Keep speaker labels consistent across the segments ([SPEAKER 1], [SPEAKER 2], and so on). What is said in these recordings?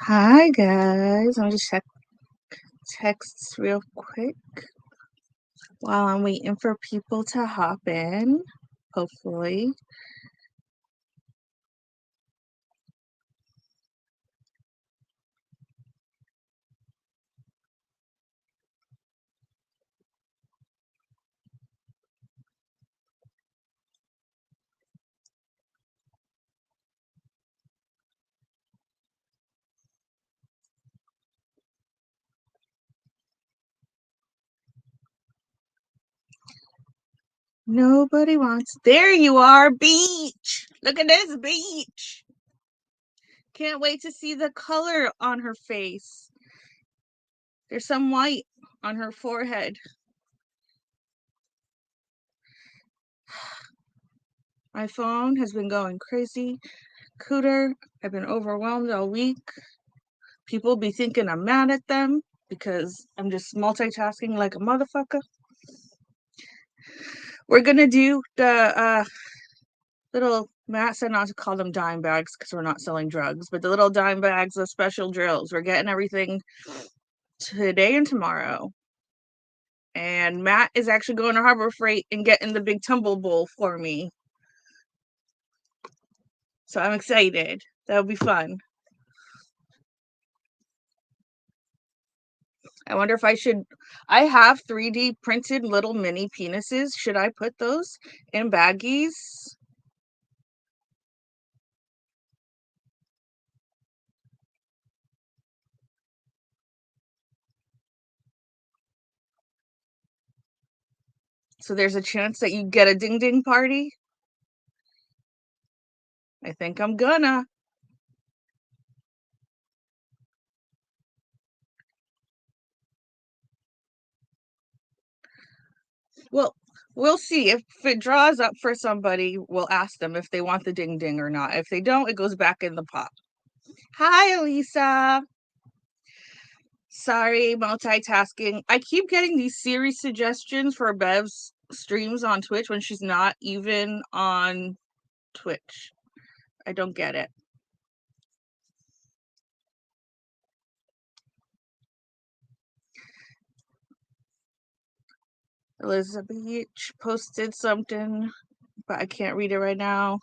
[SPEAKER 1] Hi guys, I'm just check texts real quick while I'm waiting for people to hop in, hopefully. Nobody wants. There you are, beach. Look at this beach. Can't wait to see the color on her face. There's some white on her forehead. My phone has been going crazy. Cooter, I've been overwhelmed all week. People be thinking I'm mad at them because I'm just multitasking like a motherfucker. We're gonna do the little Matt said not to call them dime bags because we're not selling drugs, but the little dime bags of special drills. We're getting everything today and tomorrow. And Matt is actually going to Harbor Freight and getting the big tumble bowl for me. So I'm excited. That'll be fun. I wonder if I should. I have 3D printed little mini penises. Should I put those in baggies? So there's a chance that you get a ding ding party? I think I'm gonna. Well, we'll see. If it draws up for somebody, we'll ask them if they want the ding ding or not. If they don't, it goes back in the pot. Hi, Elisa. Sorry, multitasking. I keep getting these series suggestions for Bev's streams on Twitch when she's not even on Twitch. I don't get it. Elizabeth Beach posted something, but I can't read it right now.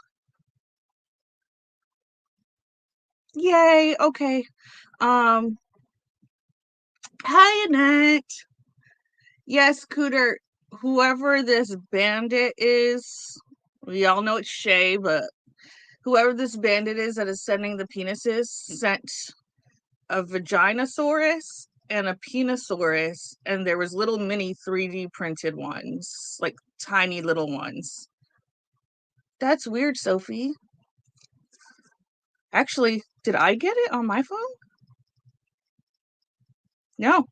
[SPEAKER 1] Yay, okay. Um, hi, Annette. Yes, Cooter, whoever this bandit is, we all know it's Shay, but whoever this bandit is that is sending the penises sent a Vaginosaurus and a Penisaurus, and there was little mini 3D printed ones, like tiny little ones. That's weird, Sophie. Actually, did I get it on my phone? No,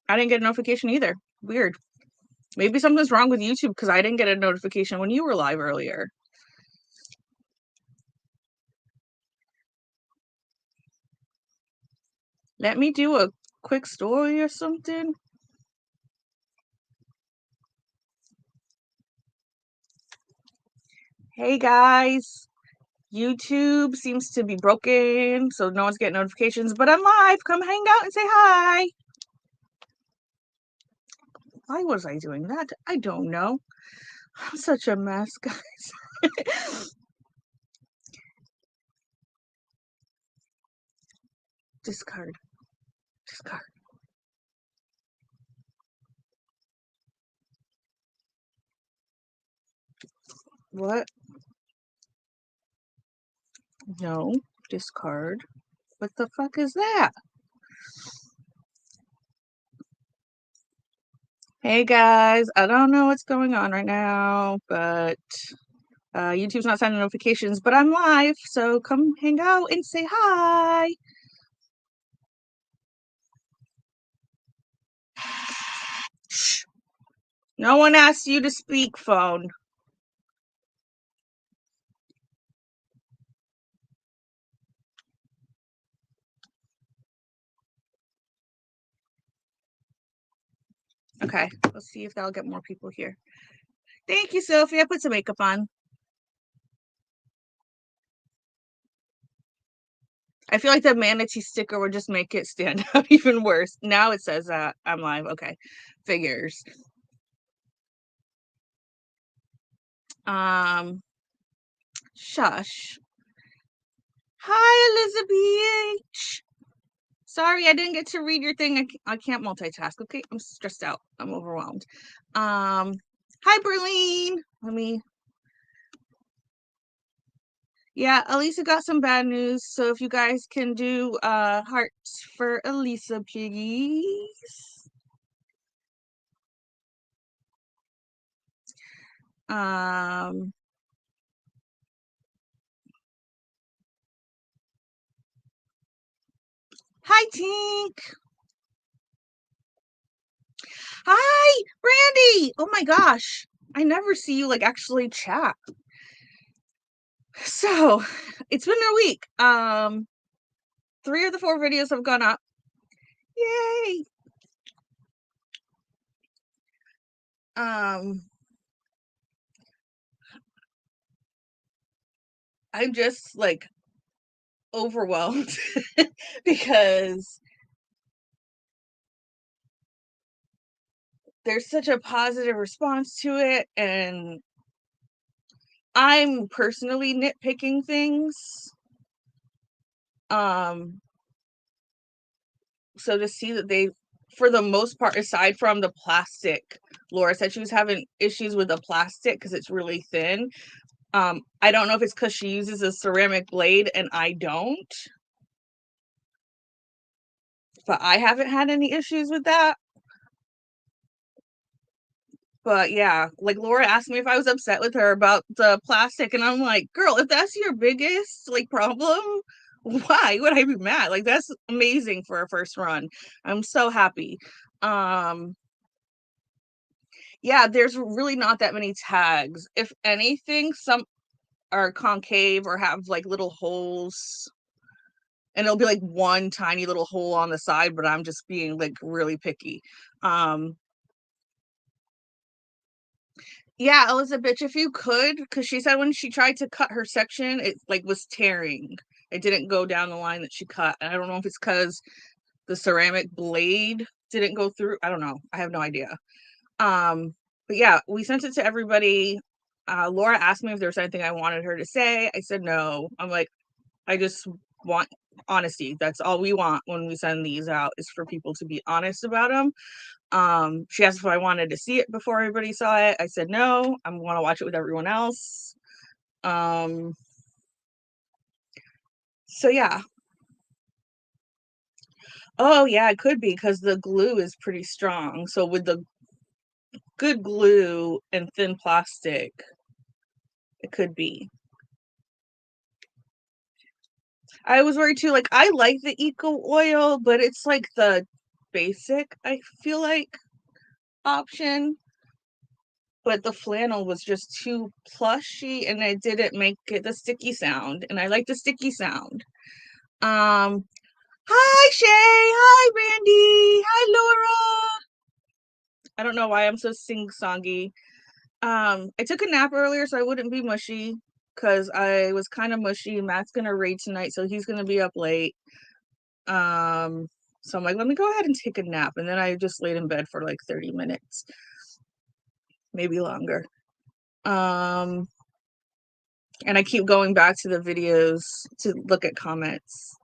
[SPEAKER 1] I didn't get a notification either. Weird. Maybe something's wrong with YouTube because I didn't get a notification when you were live earlier. Let me do a quick story or something. Hey guys, YouTube seems to be broken, so no one's getting notifications, but I'm live. Come hang out and say hi. Why was I doing that? I don't know. I'm such a mess, guys. Discard. Discard. What? No. Discard. What the fuck is that? Hey guys, I don't know what's going on right now, but YouTube's not sending notifications, but I'm live, so come hang out and say hi. Shh. No one asked you to speak, phone. Okay, let's see if that'll get more people here. Thank you, Sophie. I put some makeup on. I feel like the manatee sticker would just make it stand out even worse. Now it says that I'm live. Okay. Figures. Shush. Hi, Elizabeth H. Sorry, I didn't get to read your thing. I can't multitask. Okay, I'm stressed out. I'm overwhelmed. Hi, Berlene. Yeah, Elisa got some bad news. So if you guys can do hearts for Elisa, please. Hi, Tink. Hi, Brandy. Oh my gosh. I never see you like actually chat. So it's been a week. 3 of the 4 videos have gone up. Yay. I'm just like overwhelmed because there's such a positive response to it, and I'm personally nitpicking things. So to see that they, for the most part, aside from the plastic, Laura said she was having issues with the plastic because it's really thin. I don't know if it's because she uses a ceramic blade and I don't, but I haven't had any issues with that. But yeah, like Laura asked me if I was upset with her about the plastic, and I'm like, girl, if that's your biggest like problem, why would I be mad? Like, that's amazing for a first run. I'm so happy. Yeah, there's really not that many tags. If anything, some are concave or have like little holes, and it'll be like one tiny little hole on the side, but I'm just being like really picky. Yeah, Elizabeth, if you could, because she said when she tried to cut her section, it like was tearing. It didn't go down the line that she cut. And I don't know if it's because the ceramic blade didn't go through. I don't know. I have no idea. But yeah, we sent it to everybody. Laura asked me if there was anything I wanted her to say. I said no. I'm like, I just want honesty. That's all we want when we send these out, is for people to be honest about them. She asked if I wanted to see it before everybody saw it. I said no. I want to watch it with everyone else. So yeah. Oh yeah, it could be because the glue is pretty strong. So with the good glue and thin plastic, it could be. I was worried too. Like, I like the eco oil, but it's like the basic, I feel like, option. But the flannel was just too plushy and it didn't make it the sticky sound. And I like the sticky sound. Hi Shay, hi Randy, hi Laura. I don't know why I'm so sing-songy. I took a nap earlier so I wouldn't be mushy because I was kind of mushy. Matt's gonna raid tonight, so he's gonna be up late. So I'm like, let me go ahead and take a nap. And then I just laid in bed for like 30 minutes, maybe longer. And I keep going back to the videos to look at comments.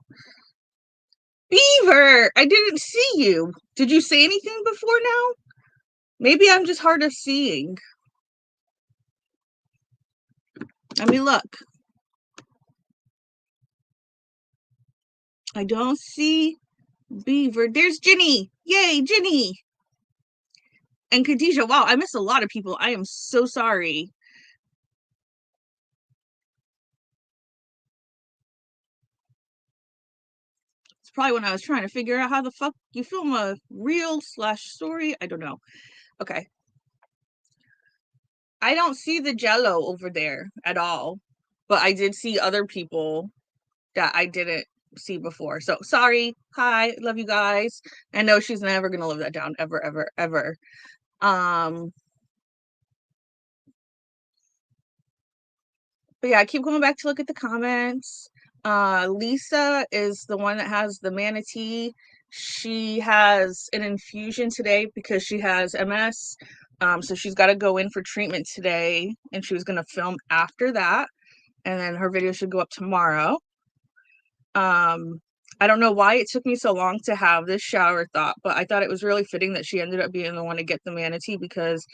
[SPEAKER 1] Beaver, I didn't see you. Did you say anything before now? Maybe I'm just hard of seeing. Let me look. I don't see Beaver. There's Ginny. Yay, Ginny. And Khadijah. Wow, I missed a lot of people. I am so sorry. It's probably when I was trying to figure out how the fuck you film a reel/story. I don't know. Okay. I don't see the jello over there at all, but I did see other people that I didn't see before. So sorry. Hi, love you guys. I know she's never gonna live that down ever, ever, ever. But yeah, I keep going back to look at the comments. Lisa is the one that has the manatee. She has an infusion today because she has MS. So she's got to go in for treatment today, and she was going to film after that, and then her video should go up tomorrow. I don't know why it took me so long to have this shower thought, but I thought it was really fitting that she ended up being the one to get the manatee because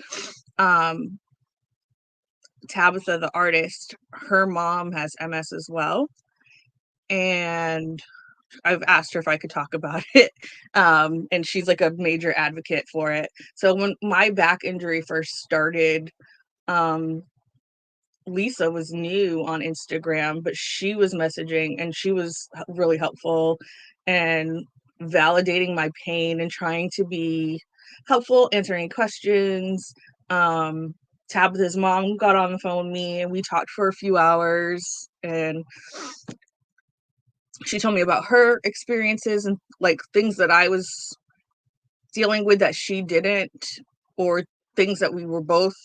[SPEAKER 1] Tabitha, the artist, her mom has MS as well. And I've asked her if I could talk about it. And she's like a major advocate for it. So when my back injury first started, Lisa was new on Instagram, but she was messaging and she was really helpful and validating my pain and trying to be helpful, answering questions. Tabitha's mom got on the phone with me and we talked for a few hours, and she told me about her experiences and like things that I was dealing with that she didn't, or things that we were both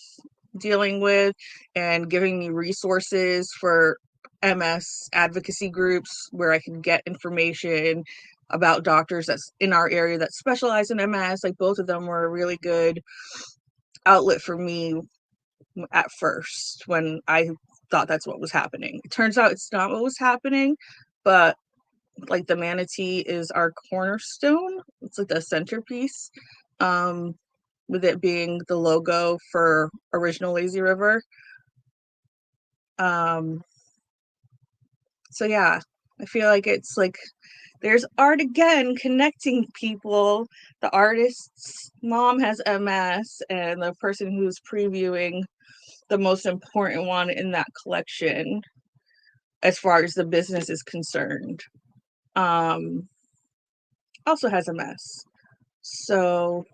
[SPEAKER 1] dealing with, and giving me resources for MS advocacy groups where I could get information about doctors that's in our area that specialize in MS. Like both of them were a really good outlet for me at first when I thought that's what was happening. It turns out it's not what was happening, but like the manatee is our cornerstone. It's like the centerpiece. With it being the logo for Original Lazy River. So yeah, I feel like it's like there's art again connecting people. The artist's mom has MS, and the person who's previewing the most important one in that collection, as far as the business is concerned, also has MS. So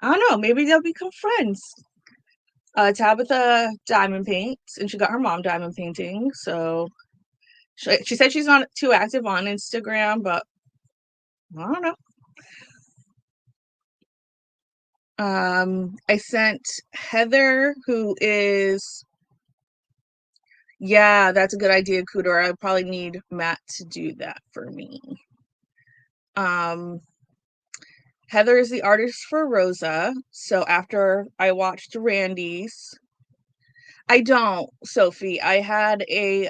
[SPEAKER 1] I don't know, maybe they'll become friends. Tabitha diamond paints, and she got her mom diamond painting. So she said she's not too active on Instagram, but I don't know. I sent Heather, who is, yeah, that's a good idea, Cooter. I probably need Matt to do that for me. Heather is the artist for Rosa. So after I watched Randy's, I don't, Sophie. I had a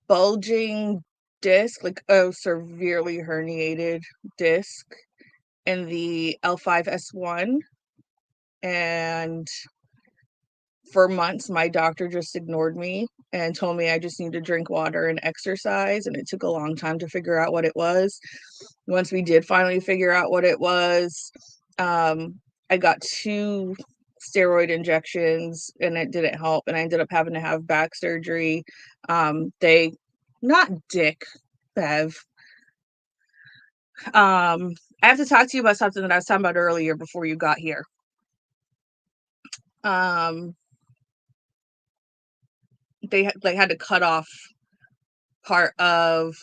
[SPEAKER 1] bulging disc, like a severely herniated disc in the L5S1. And for months, my doctor just ignored me and told me I just need to drink water and exercise. And it took a long time to figure out what it was. Once we did finally figure out what it was, I got 2 steroid injections and it didn't help. And I ended up having to have back surgery. They, not Dick, Bev. I have to talk to you about something that I was talking about earlier before you got here. They had to cut off part of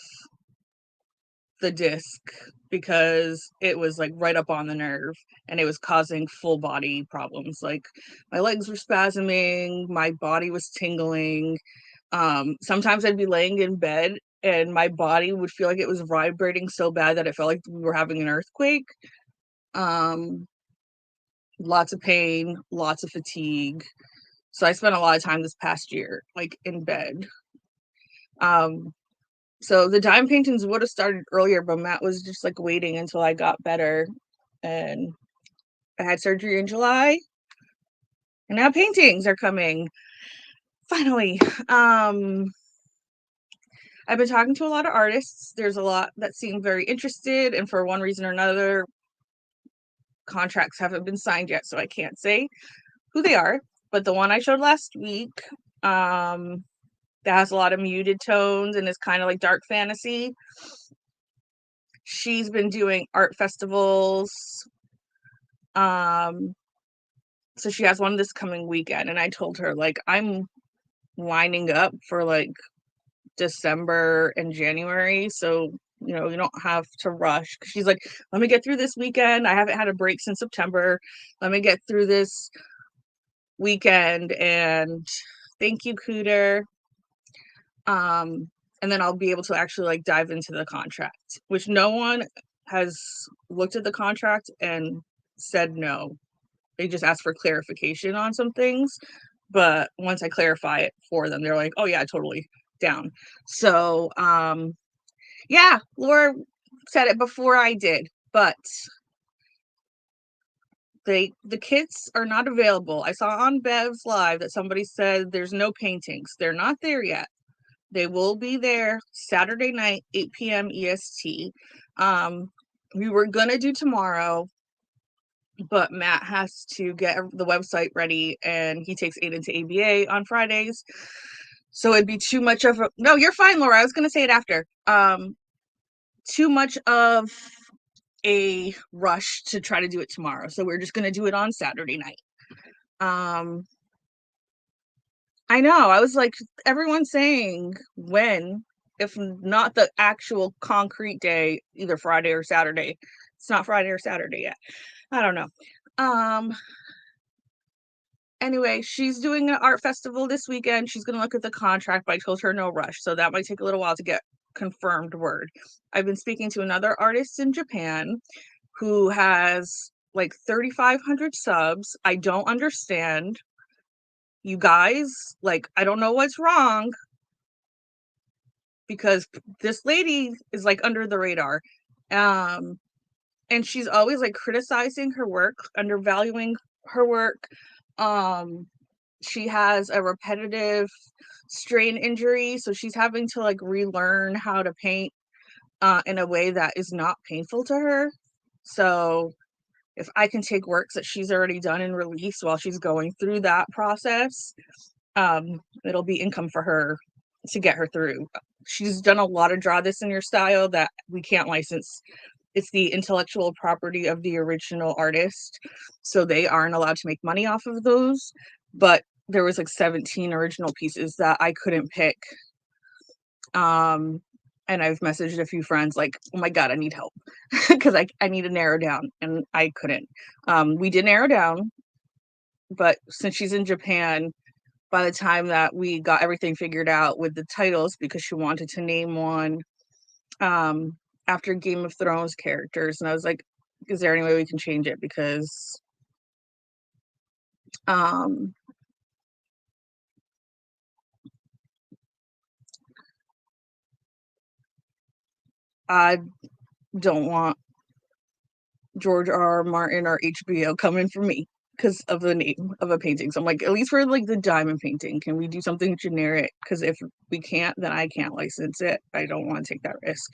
[SPEAKER 1] the disc because it was like right up on the nerve and it was causing full body problems. Like my legs were spasming, my body was tingling. Sometimes I'd be laying in bed and my body would feel like it was vibrating so bad that it felt like we were having an earthquake. Lots of pain, lots of fatigue. So I spent a lot of time this past year like in bed. So the dime paintings would have started earlier, but Matt was just like waiting until I got better. And I had surgery in July. And now paintings are coming. Finally. I've been talking to a lot of artists. There's a lot that seem very interested, and for one reason or another, contracts haven't been signed yet, so I can't say who they are. But the one I showed last week, that has a lot of muted tones and is kind of like dark fantasy. She's been doing art festivals. So she has one this coming weekend, and I told her like I'm lining up for like December and January, so you know you don't have to rush. She's like, let me get through this weekend. I haven't had a break since September. Let me get through this weekend, and thank you, Cooter. And then I'll be able to actually like dive into the contract, which no one has looked at the contract and said no. They just asked for clarification on some things. But once I clarify it for them, they're like, oh yeah, totally down. So yeah, Laura said it before I did, but the kits are not available. I saw on Bev's Live that somebody said there's no paintings. They're not there yet. They will be there Saturday night, 8 p.m. EST. We were gonna do tomorrow, but Matt has to get the website ready, and he takes Aiden to ABA on Fridays. So it'd be too much of a no, you're fine, Laura. I was gonna say it after. Too much of a rush to try to do it tomorrow. So we're just gonna do it on Saturday night. I know. I was like, everyone's saying when, if not the actual concrete day, either Friday or Saturday. It's not Friday or Saturday yet. I don't know. Anyway, she's doing an art festival this weekend. She's gonna look at the contract, but I told her no rush. So that might take a little while to get confirmed word. I've been speaking to another artist in Japan who has like 3,500 subs. I don't understand. You guys, like, I don't know what's wrong because this lady is like under the radar. And she's always like criticizing her work, undervaluing her work. She has a repetitive strain injury, so she's having to like relearn how to paint in a way that is not painful to her. So if I can take works that she's already done and released while she's going through that process, it'll be income for her to get her through. She's done a lot of draw this in your style that we can't license. It's the intellectual property of the original artist, so they aren't allowed to make money off of those. But there was like 17 original pieces that I couldn't pick. And I've messaged a few friends like, oh my god, I need help because I need to narrow down, and I couldn't. We did narrow down, but since she's in Japan, by the time that we got everything figured out with the titles, because she wanted to name one after Game of Thrones characters, and I was like, is there any way we can change it? Because I don't want George R. Martin or HBO coming for me because of the name of a painting. So I'm like, at least for like the diamond painting, can we do something generic? Because if we can't, then I can't license it. I don't want to take that risk.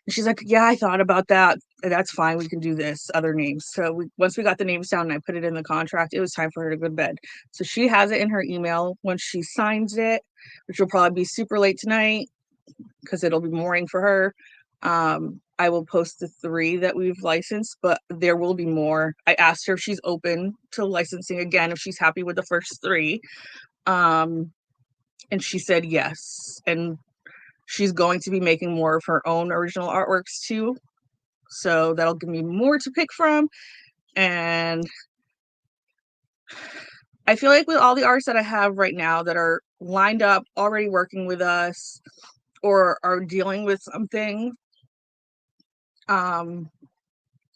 [SPEAKER 1] And she's like, yeah, I thought about that. That's fine. We can do this other names. So once we got the names down and I put it in the contract, it was time for her to go to bed. So she has it in her email when she signs it, which will probably be super late tonight because it'll be morning for her. I will post the 3 that we've licensed, but there will be more. I asked her if she's open to licensing again, if she's happy with the first 3. And she said yes. And she's going to be making more of her own original artworks too. So that'll give me more to pick from. And I feel like with all the artists that I have right now that are lined up, already working with us, or are dealing with something,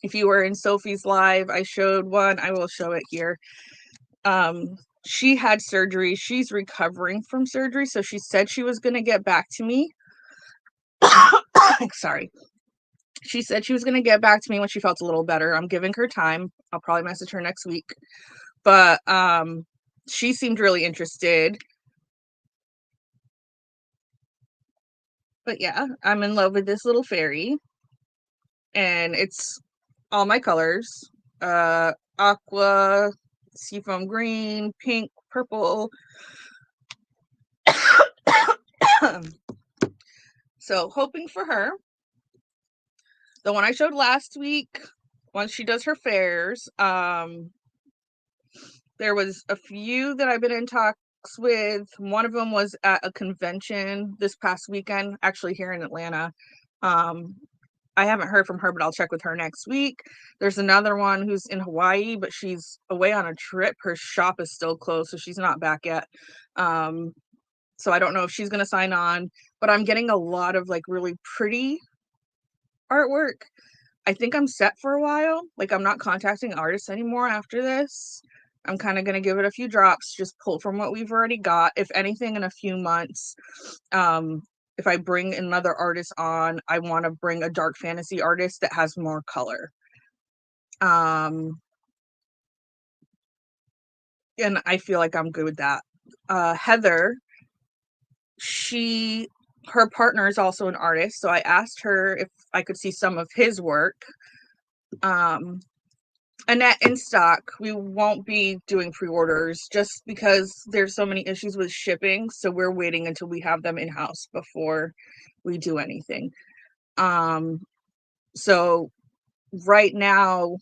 [SPEAKER 1] if you were in Sophie's live, I showed one. I will show it here. She had surgery. She's recovering from surgery, so she said she was going to get back to me. Sorry. She said she was going to get back to me when she felt a little better. I'm giving her time. I'll probably message her next week. But she seemed really interested. But yeah, I'm in love with this little fairy. And it's all my colors. Aqua, seafoam green, pink, purple. So hoping for her. The one I showed last week, once she does her fairs, there was a few that I've been in talks with. One of them was at a convention this past weekend, actually here in Atlanta. I haven't heard from her, but I'll check with her next week. There's another one who's in Hawaii, but she's away on a trip. Her shop is still closed, so she's not back yet. So I don't know if she's gonna sign on, but I'm getting a lot of like really pretty artwork. I think I'm set for a while. Like, I'm not contacting artists anymore after this. I'm kind of going to give it a few drops, just pull from what we've already got. If anything, in a few months, if I bring another artist on, I want to bring a dark fantasy artist that has more color. And I feel like I'm good with that. Heather, her partner is also an artist, so I asked her if I could see some of his work. Annette in stock. We won't be doing pre-orders just because there's so many issues with shipping, so we're waiting until we have them in-house before we do anything. So right now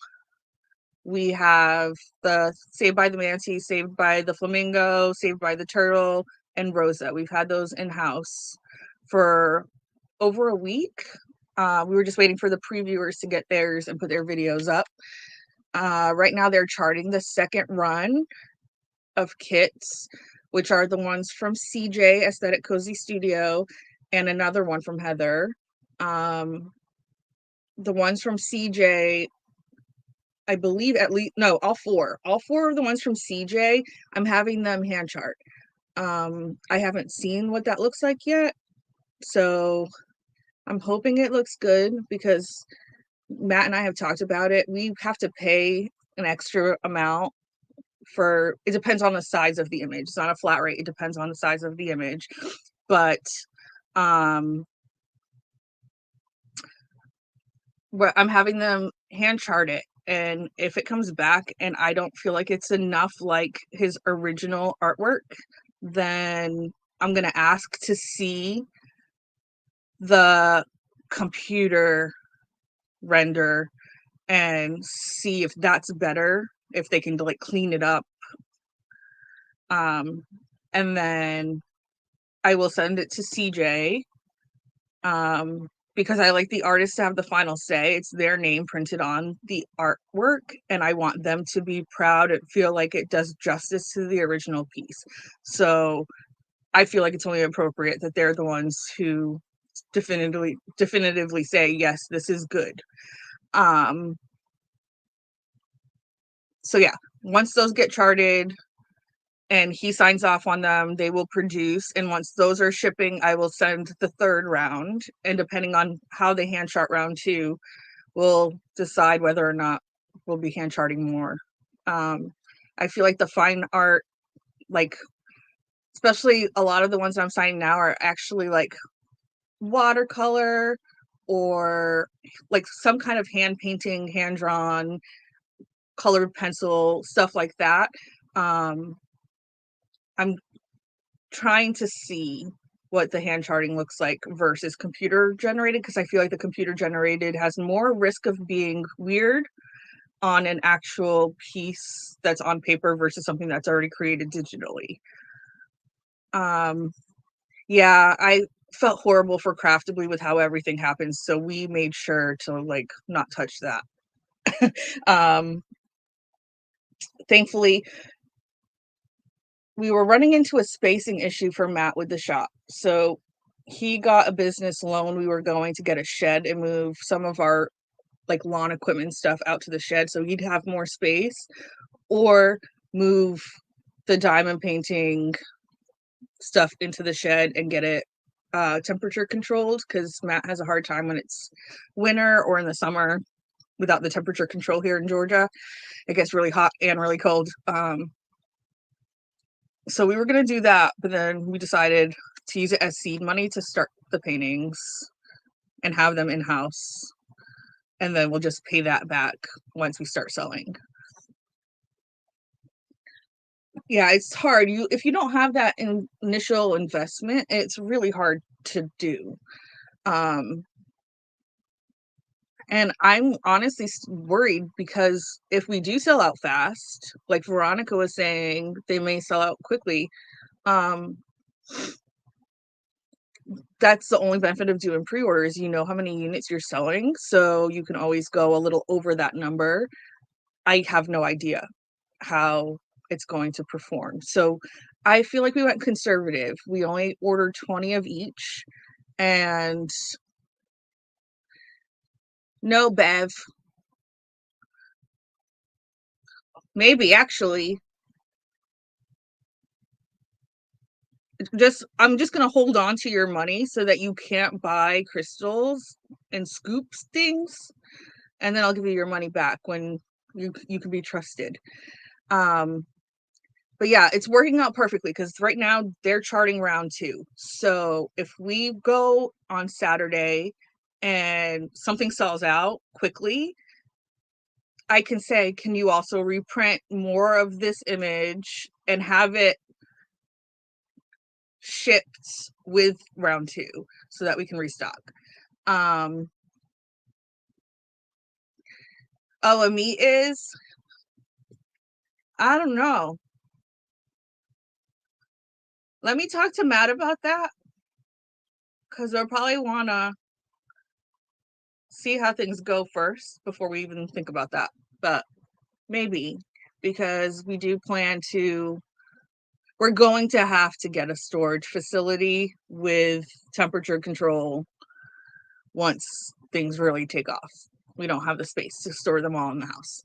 [SPEAKER 1] we have the Saved by the Manatee, Saved by the Flamingo, Saved by the Turtle, and Rosa. We've had those in-house for over a week. We were just waiting for the previewers to get theirs and put their videos up. Right now they're charting the second run of kits, which are the ones from CJ Aesthetic Cozy Studio and another one from Heather. The ones from CJ, I believe all four of the ones from CJ, I'm having them hand chart. I haven't seen what that looks like yet, so I'm hoping it looks good because Matt and I have talked about it. We have to pay an extra amount for, it depends on the size of the image. It's not a flat rate. It depends on the size of the image. But I'm having them hand chart it. And if it comes back and I don't feel like it's enough like his original artwork, then I'm going to ask to see the computer render and see if that's better, if they can like clean it up. And then I will send it to CJ because I like the artist to have the final say. It's their name printed on the artwork, and I want them to be proud and feel like it does justice to the original piece. So I feel like it's only appropriate that they're the ones who definitively say, yes, this is good. So yeah, once those get charted and he signs off on them, they will produce. And once those are shipping, I will send the third round. And depending on how they hand chart round 2, we'll decide whether or not we'll be hand charting more. I feel like the fine art, like, especially a lot of the ones I'm signing now are actually like watercolor or like some kind of hand painting, hand drawn, colored pencil, stuff like that. I'm trying to see what the hand charting looks like versus computer generated, because I feel like the computer generated has more risk of being weird on an actual piece that's on paper versus something that's already created digitally. Yeah, I felt horrible for Craftably with how everything happens, so we made sure to like not touch that. Thankfully, we were running into a spacing issue for Matt with the shop. So he got a business loan. We were going to get a shed and move some of our like lawn equipment stuff out to the shed so he'd have more space, or move the diamond painting stuff into the shed and get it temperature controlled, because Matt has a hard time when it's winter or in the summer without the temperature control here in Georgia. It gets really hot and really cold. So we were going to do that, but then we decided to use it as seed money to start the paintings and have them in-house. And then we'll just pay that back once we start selling. Yeah, it's hard. If you don't have that initial investment, it's really hard to do. And I'm honestly worried because if we do sell out fast, like Veronica was saying, they may sell out quickly. That's the only benefit of doing pre-orders. You know how many units you're selling, so you can always go a little over that number. I have no idea how it's going to perform. So I feel like we went conservative. We only ordered 20 of each, and no bev. Maybe actually. I'm just gonna hold on to your money so that you can't buy crystals and scoops things, and then I'll give you your money back when you can be trusted. Um, but yeah, it's working out perfectly because right now they're charting round 2. So if we go on Saturday and something sells out quickly, I can say, can you also reprint more of this image and have it shipped with round 2 so that we can restock. Um oh, Amit is, I don't know. Let me talk to Matt about that because they'll probably want to see how things go first before we even think about that. But maybe, because we do plan to, we're going to have to get a storage facility with temperature control once things really take off. We don't have the space to store them all in the house.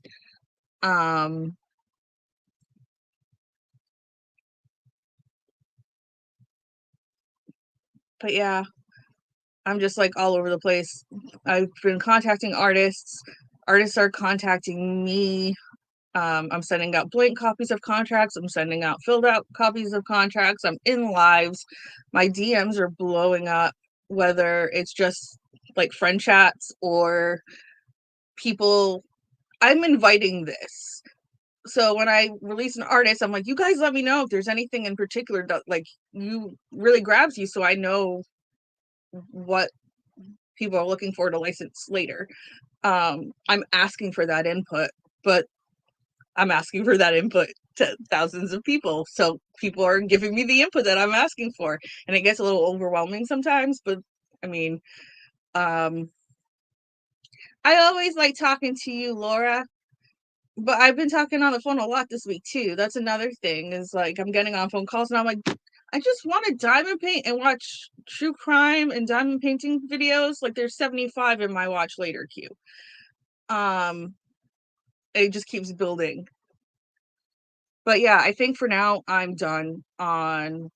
[SPEAKER 1] But yeah, I'm just like all over the place. I've been contacting artists. Artists are contacting me. I'm sending out blank copies of contracts. I'm sending out filled out copies of contracts. I'm in lives. My DMs are blowing up, whether it's just like friend chats or people. I'm inviting this. So when I release an artist, I'm like, you guys let me know if there's anything in particular that like you really grabs you, so I know what people are looking for to license later. I'm asking for that input, but I'm asking for that input to thousands of people. So people are giving me the input that I'm asking for. And it gets a little overwhelming sometimes, but I mean, I always like talking to you, Laura, but I've been talking on the phone a lot this week too. That's another thing, is like I'm getting on phone calls and I'm like, I just want to diamond paint and watch true crime and diamond painting videos. Like there's 75 in my watch later queue. It just keeps building. But yeah, I think for now I'm done on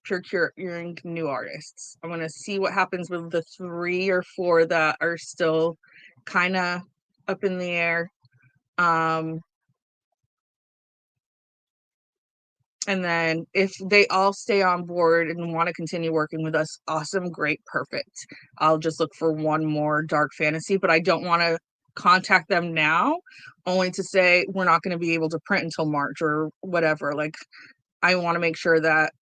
[SPEAKER 1] procuring new artists. I'm gonna see what happens with the 3 or 4 that are still kind of up in the air. And then if they all stay on board and want to continue working with us, awesome, great, perfect. I'll just look for one more dark fantasy, but I don't want to contact them now only to say we're not going to be able to print until March or whatever. Like I want to make sure that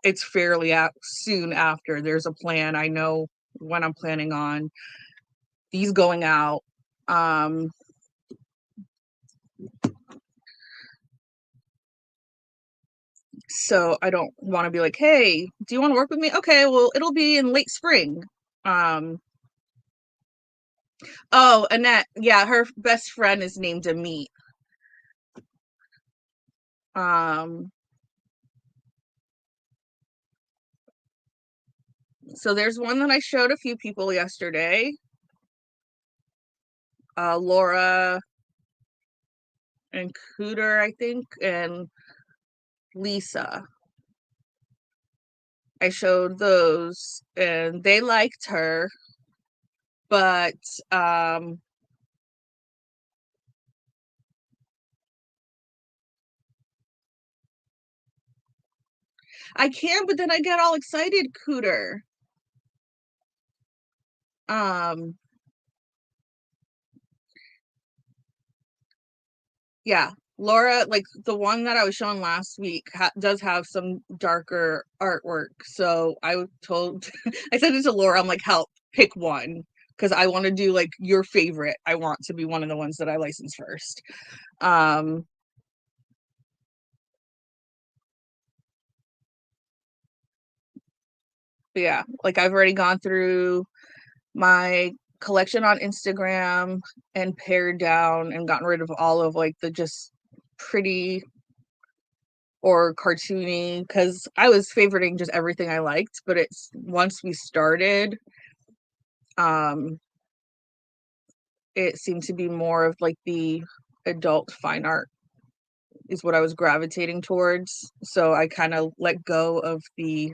[SPEAKER 1] it's fairly soon after. There's a plan. I know when I'm planning on these going out. So I don't want to be like, hey, do you want to work with me? Okay, well, it'll be in late spring. Um, oh, Annette, yeah, her best friend is named Amit. Um, so there's one that I showed a few people yesterday. Laura and Cooter, I think, and Lisa. I showed those and they liked her, but I can, but then I get all excited, Cooter. Yeah, Laura, like the one that I was showing last week, does have some darker artwork. So I told, I said it to Laura, I'm like, help, pick one. Because I want to do like your favorite. I want to be one of the ones that I license first. Um, but yeah, like I've already gone through my collection on Instagram and pared down and gotten rid of all of like the just pretty or cartoony, because I was favoriting just everything I liked, but it's once we started, um, it seemed to be more of like the adult fine art is what I was gravitating towards. So I kind of let go of the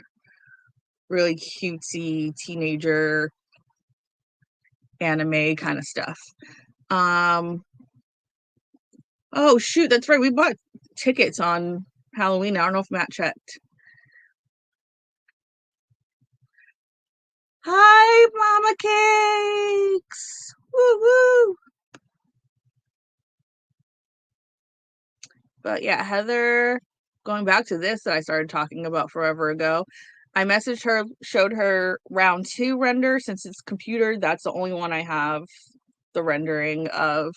[SPEAKER 1] really cutesy teenager anime kind of stuff. Um, oh shoot, that's right. We bought tickets on Halloween. I don't know if Matt checked. Hi, Mama Cakes! Woo woo! But yeah, Heather, going back to this that I started talking about forever ago, I messaged her, showed her round 2 render since it's computer. That's the only one I have the rendering of.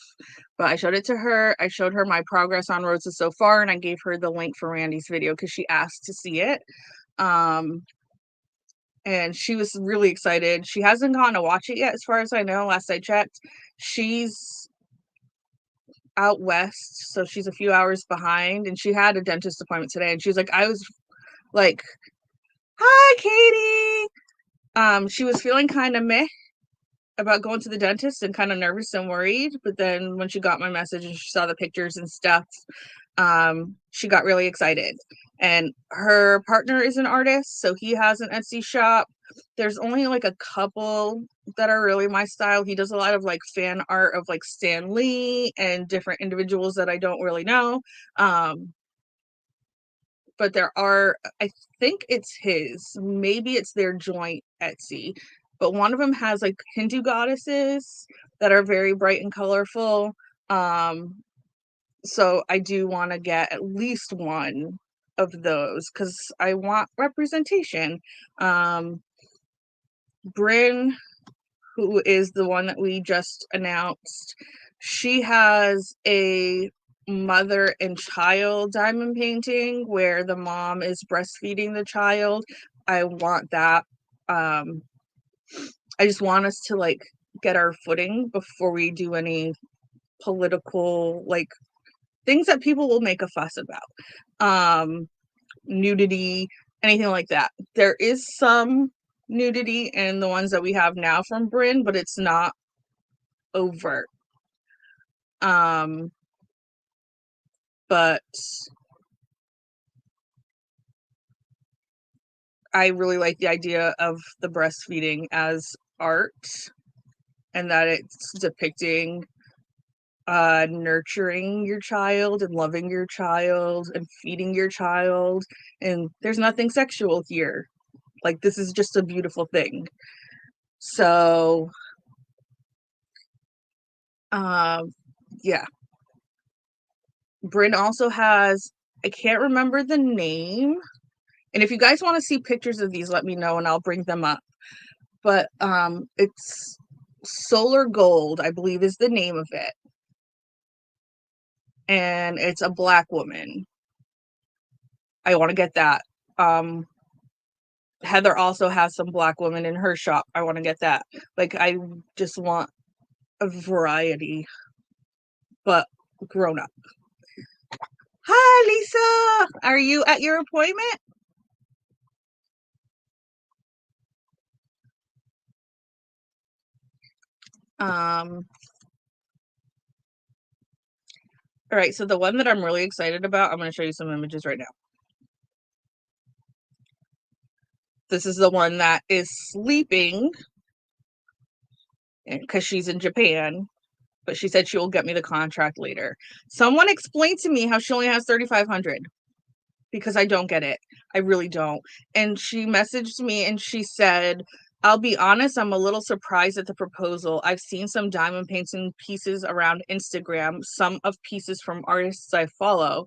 [SPEAKER 1] But I showed it to her. I showed her my progress on Roses so far, and I gave her the link for Randy's video because she asked to see it. And she was really excited. She hasn't gone to watch it yet, as far as I know. Last I checked, she's out west, so she's a few hours behind, and she had a dentist appointment today, and she was like, I was like, hi Katie. She was feeling kind of meh about going to the dentist and kind of nervous and worried, but then when she got my message and she saw the pictures and stuff, she got really excited. And her partner is an artist, so he has an Etsy shop. There's only like a couple that are really my style. He does a lot of like fan art of like Stan Lee and different individuals that I don't really know. But there are, I think it's his, maybe it's their joint Etsy, but one of them has like Hindu goddesses that are very bright and colorful. So I do want to get at least one of those because I want representation. Bryn, who is the one that we just announced, she has a mother and child diamond painting where the mom is breastfeeding the child. I want that. I just want us to like get our footing before we do any political like things that people will make a fuss about. Nudity, anything like that. There is some nudity in the ones that we have now from Bryn, but it's not overt. But I really like the idea of the breastfeeding as art and that it's depicting nurturing your child and loving your child and feeding your child, and there's nothing sexual here. Like, this is just a beautiful thing. So yeah, Bryn also has, I can't remember the name, and if you guys want to see pictures of these, let me know and I'll bring them up. But it's Solar Gold, I believe is the name of it, and it's a Black woman. I want to get that. Heather also has some Black women in her shop. I want to get that. Like, I just want a variety, but grown up. Hi, Lisa. Are you at your appointment? All right, so the one that I'm really excited about, I'm going to show you some images right now. This is the one that is sleeping because she's in Japan, but she said she will get me the contract later. Someone explained to me how she only has 3,500 because I don't get it. I really don't. And she messaged me and she said, I'll be honest, I'm a little surprised at the proposal. I've seen some diamond painting pieces around Instagram, some of pieces from artists I follow.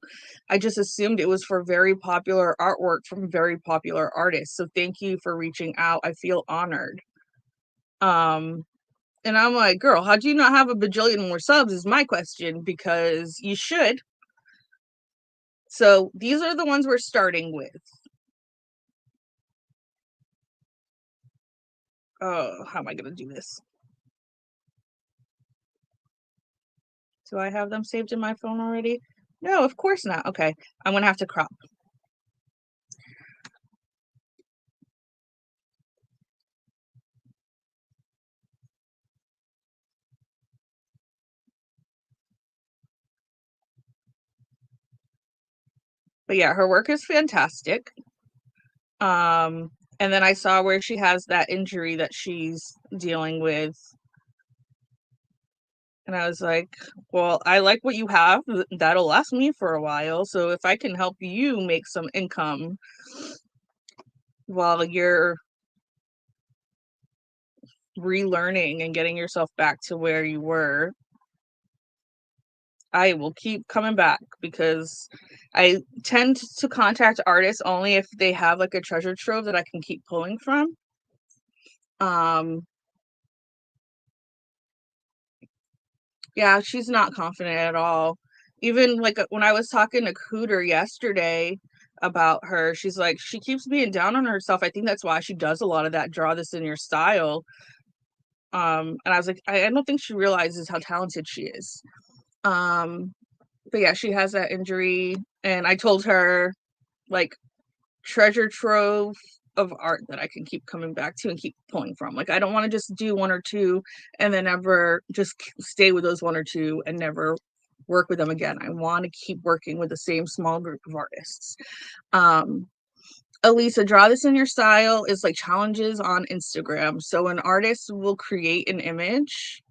[SPEAKER 1] I just assumed it was for very popular artwork from very popular artists. So thank you for reaching out. I feel honored. And I'm like, girl, how do you not have a bajillion more subs is my question, because you should. So these are the ones we're starting with. Oh, how am I going to do this? Do I have them saved in my phone already? No, of course not. Okay, I'm gonna have to crop. But yeah, her work is fantastic. And then I saw where she has that injury that she's dealing with. And I was like, well, I like what you have. That'll last me for a while. So if I can help you make some income while you're relearning and getting yourself back to where you were, I will keep coming back because I tend to contact artists only if they have like a treasure trove that I can keep pulling from. Um, yeah, she's not confident at all. Even like when I was talking to Cooter yesterday about her, she's like, she keeps being down on herself. I think that's why she does a lot of that draw this in your style. And I was like, I don't think she realizes how talented she is. Um, but yeah, she has that injury, and I told her like treasure trove of art that I can keep coming back to and keep pulling from. Like I don't want to just do one or two and then never just stay with those one or two and never work with them again. I want to keep working with the same small group of artists. Um Elisa, draw this in your style is like challenges on Instagram. So an artist will create an image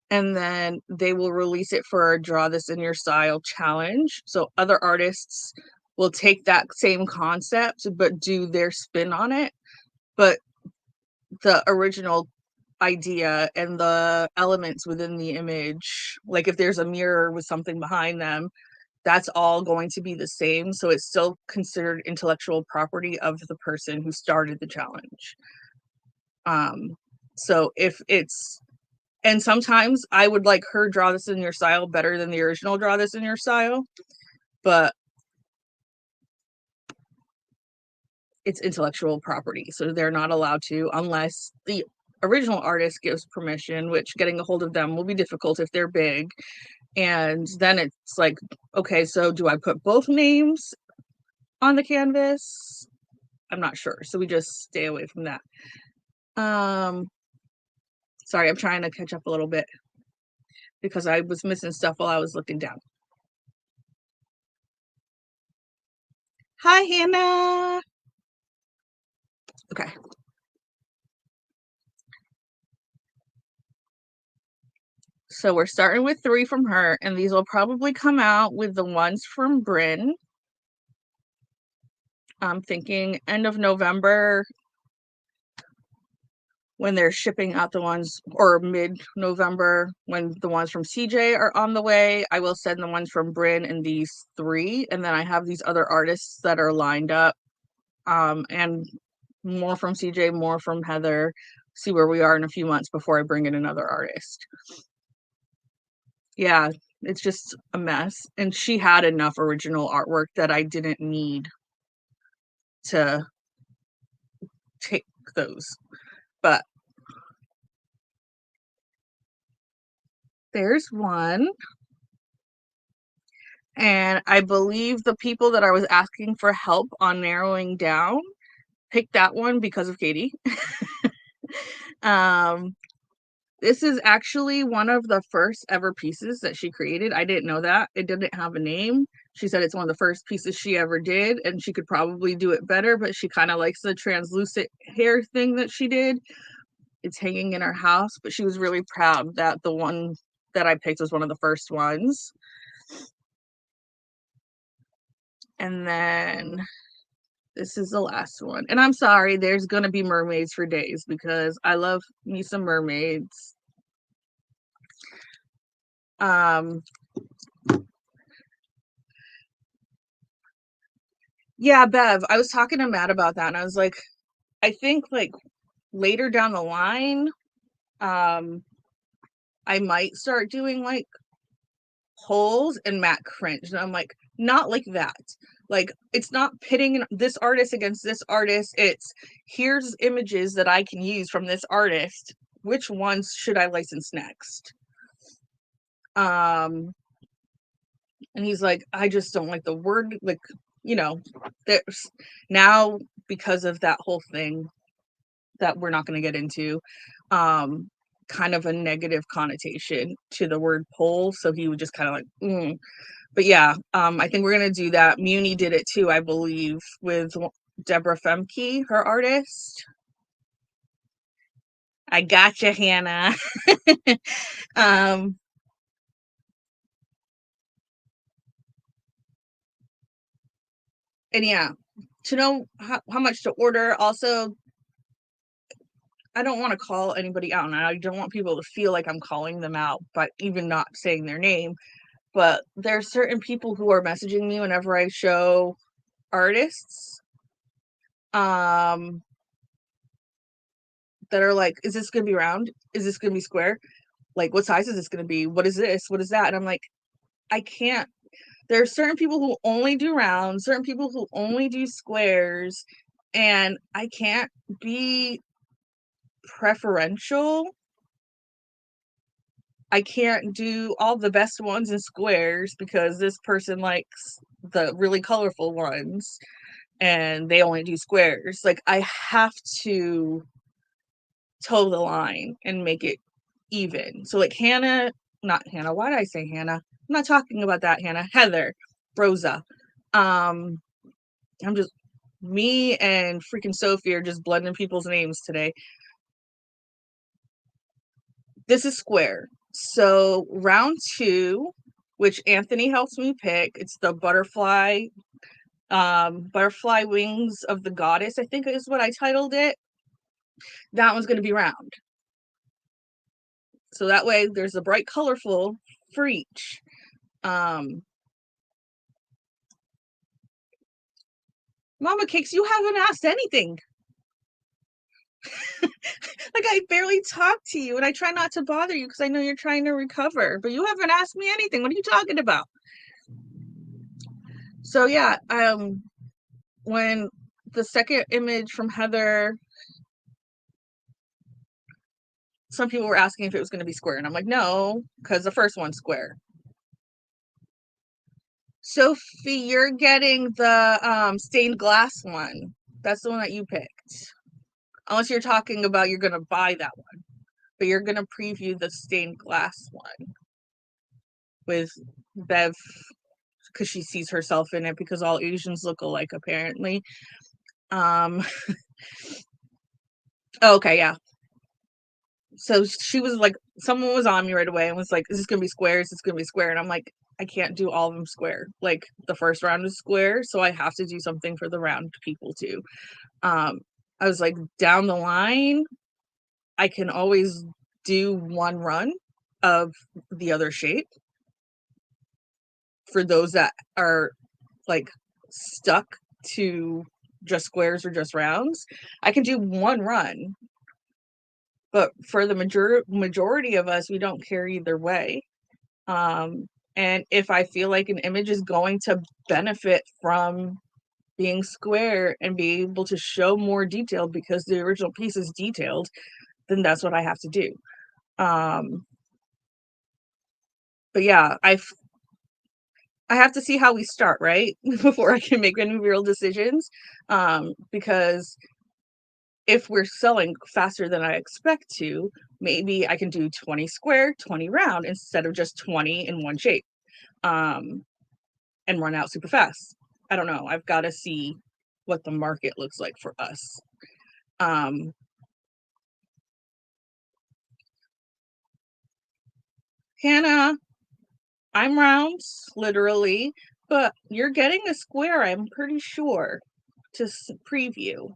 [SPEAKER 1] and then they will release it for a draw this in your style challenge. So other artists will take that same concept but do their spin on it. But the original idea and the elements within the image, like if there's a mirror with something behind them, that's all going to be the same. So it's still considered intellectual property of the person who started the challenge. Um, so if it's and sometimes I would like her draw this in your style better than the original draw this in your style, but it's intellectual property. So they're not allowed to unless the original artist gives permission, which getting a hold of them will be difficult if they're big. And then it's like, okay, so do I put both names on the canvas? I'm not sure. So we just stay away from that. Um, sorry, I'm trying to catch up a little bit because I was missing stuff while I was looking down. Hi, Hannah. Okay. So we're starting with 3 from her, and these will probably come out with the ones from Bryn. I'm thinking end of November when they're shipping out the ones, or mid-November when the ones from CJ are on the way. I will send the ones from Bryn and these 3, and then I have these other artists that are lined up, and more from CJ, more from Heather. See where we are in a few months before I bring in another artist. Yeah, it's just a mess. And she had enough original artwork that I didn't need to take those. But there's one. And I believe the people that I was asking for help on narrowing down picked that one because of Katie. um, this is actually one of the first ever pieces that she created. I didn't know that. It didn't have a name. She said it's one of the first pieces she ever did, and she could probably do it better, but she kind of likes the translucent hair thing that she did. It's hanging in her house, but she was really proud that the one that I picked was one of the first ones. And then this is the last one. And I'm sorry, there's going to be mermaids for days because I love me some mermaids. Um, yeah, Bev, I was talking to Matt about that and I was like, I think like later down the line, I might start doing like holes, and Matt cringed. And I'm like, not like that. Like, it's not pitting this artist against this artist. It's here's images that I can use from this artist. Which ones should I license next? Um, And he's like, I just don't like the word, like, there's now, because of that whole thing that we're not going to get into, kind of a negative connotation to the word pole. So he would just kind of like, But yeah, I think we're going to do that. Muni did it too, I believe, with Deborah Femke, her artist. I gotcha, Hannah. um, and yeah, to know how much to order. Also, I don't want to call anybody out, and I don't want people to feel like I'm calling them out, but even not saying their name. But there's certain people who are messaging me whenever I show artists, that are like, is this gonna be round? Is this gonna be square? Like, what size is this gonna be? What is this? What is that? And I'm like, I can't. There are certain people who only do rounds, certain people who only do squares, and I can't be preferential. I can't do all the best ones in squares because this person likes the really colorful ones and they only do squares. Like, I have to toe the line and make it even. So, like, not Hannah, why did I say Hannah? I'm not talking about that Hannah. Heather, Rosa. I'm just, me and freaking Sophie are just blending people's names today. This is square. So round 2, which Anthony helps me pick, it's the butterfly wings of the goddess, I think is what I titled it. That one's going to be round. So that way there's a bright colorful for each. Mama Cakes, you haven't asked anything. Like, I barely talk to you, and I try not to bother you because I know you're trying to recover, but you haven't asked me anything. What are you talking about? So yeah, when the second image from Heather, some people were asking if it was going to be square, and I'm like, no, because the first one's square. Sophie, you're getting the stained glass one. That's the one that you picked. Unless you're talking about you're going to buy that one, but you're going to preview the stained glass one with Bev, because she sees herself in it, because all Asians look alike, apparently. Okay, yeah. So she was like, someone was on me right away and was like, is this gonna be square? Is this gonna be square? And I'm like, I can't do all of them square. Like, the first round is square, so I have to do something for the round people too. I was like, down the line, I can always do one run of the other shape for those that are like stuck to just squares or just rounds. I can do one run, but for the majority of us, we don't care either way. And if I feel like an image is going to benefit from being square and be able to show more detail because the original piece is detailed, then that's what I have to do. But yeah, I have to see how we start, right? Before I can make any real decisions. Because if we're selling faster than I expect to, maybe I can do 20 square, 20 round instead of just 20 in one shape. And run out super fast. I don't know. I've got to see what the market looks like for us. Hannah, I'm rounds, literally, but you're getting a square, I'm pretty sure, to preview.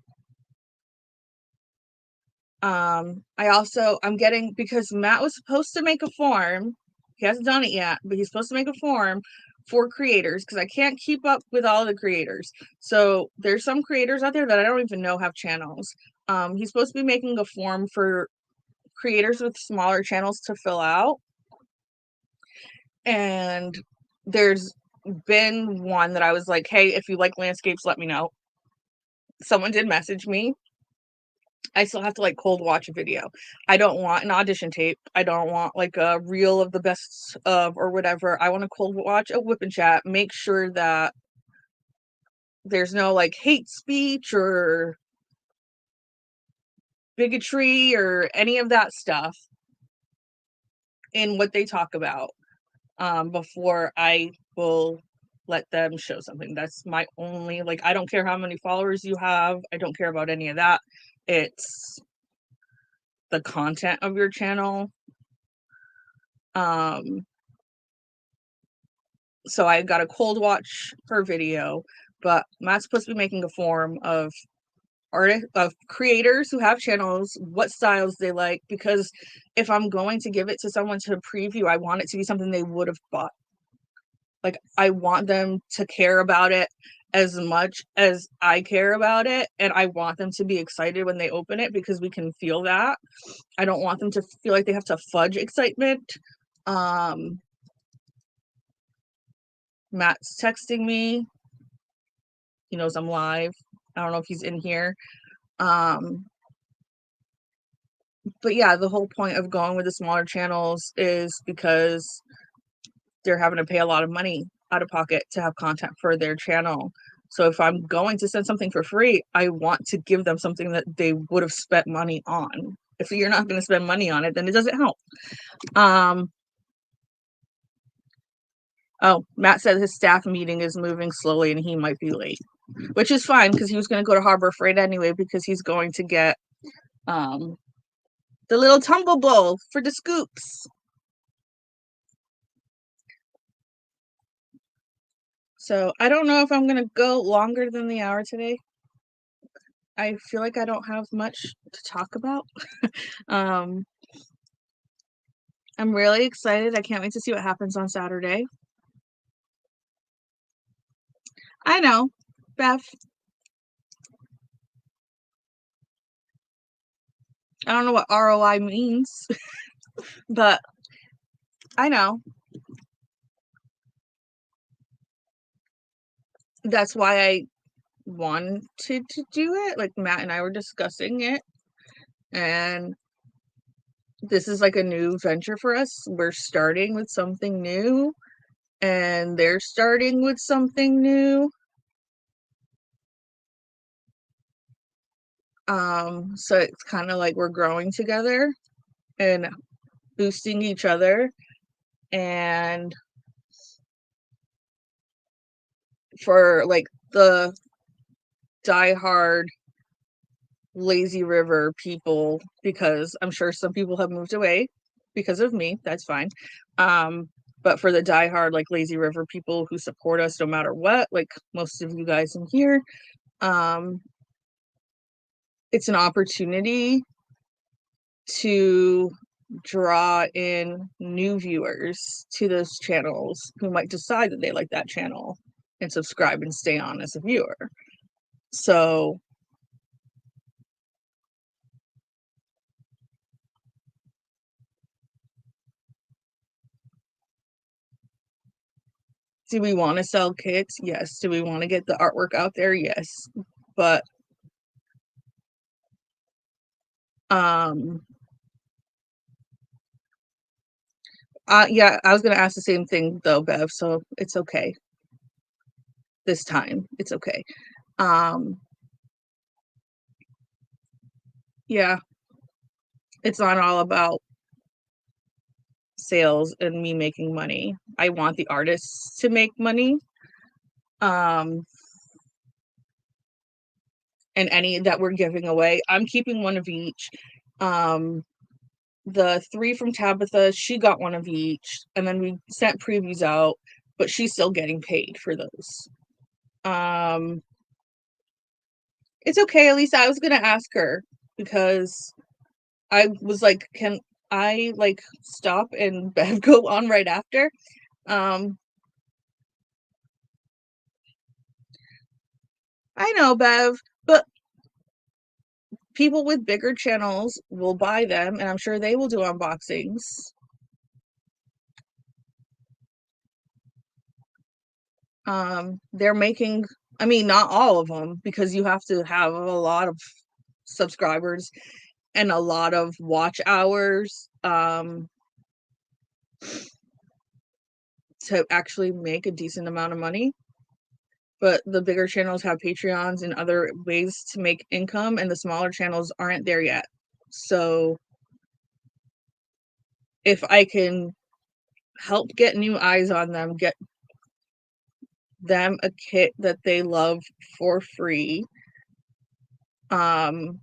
[SPEAKER 1] I'm getting, because Matt was supposed to make a form. He hasn't done it yet, but he's supposed to make a form for creators because I can't keep up with all the creators. So there's some creators out there that I don't even know have channels. He's supposed to be making a form for creators with smaller channels to fill out. And there's been one that I was like, hey, if you like landscapes, let me know. Someone did message me I still have to like cold watch a video. I don't want an audition tape. I don't want like a reel of the best of or whatever. I want to cold watch a whip and chat, make sure that there's no like hate speech or bigotry or any of that stuff in what they talk about, before I will let them show something. That's my only, like, I don't care how many followers you have. I don't care about any of that. It's the content of your channel. Um, so I got a cold watch her video, but Matt's supposed to be making a form of creators who have channels, what styles they like, because if I'm going to give it to someone to preview, I want it to be something they would have bought. Like, I want them to care about it as much as I care about it, and I want them to be excited when they open it because we can feel that. I don't want them to feel like they have to fudge excitement. Matt's texting me. He knows I'm live. I don't know if he's in here. But yeah, the whole point of going with the smaller channels is because they're having to pay a lot of money out of pocket to have content for their channel. So if I'm going to send something for free, I want to give them something that they would have spent money on. If you're not going to spend money on it, then it doesn't help. Oh, Matt said his staff meeting is moving slowly and he might be late, which is fine because he was going to go to Harbor Freight anyway because he's going to get the little tumble bowl for the scoops. So I don't know if I'm going to go longer than the hour today. I feel like I don't have much to talk about. I'm really excited. I can't wait to see what happens on Saturday. I know, Beth. I don't know what ROI means, but I know. That's why I wanted to do it. Like, Matt and I were discussing it, and this is like a new venture for us. We're starting with something new, and they're starting with something new. So it's kind of like we're growing together and boosting each other. And for like the diehard lazy river people, because I'm sure some people have moved away because of me, that's fine. But for the diehard like lazy river people who support us no matter what, like most of you guys in here, it's an opportunity to draw in new viewers to those channels who might decide that they like that channel and subscribe and stay on as a viewer. So do we want to sell kits? Yes. Do we want to get the artwork out there? Yes. But yeah, I was gonna ask the same thing though, Bev, so it's okay. This time, it's okay. Yeah, it's not all about sales and me making money. I want the artists to make money. And any that we're giving away, I'm keeping one of each. The 3 from Tabitha, she got one of each, and then we sent previews out, but she's still getting paid for those. It's okay, Elisa. I was gonna ask her because I was like, can I like stop and Bev go on right after? I know, Bev, but people with bigger channels will buy them, and I'm sure they will do unboxings. They're making, I mean, not all of them, because you have to have a lot of subscribers and a lot of watch hours to actually make a decent amount of money. But the bigger channels have Patreons and other ways to make income, and the smaller channels aren't there yet. So if I can help get new eyes on them, get them a kit that they love for free, and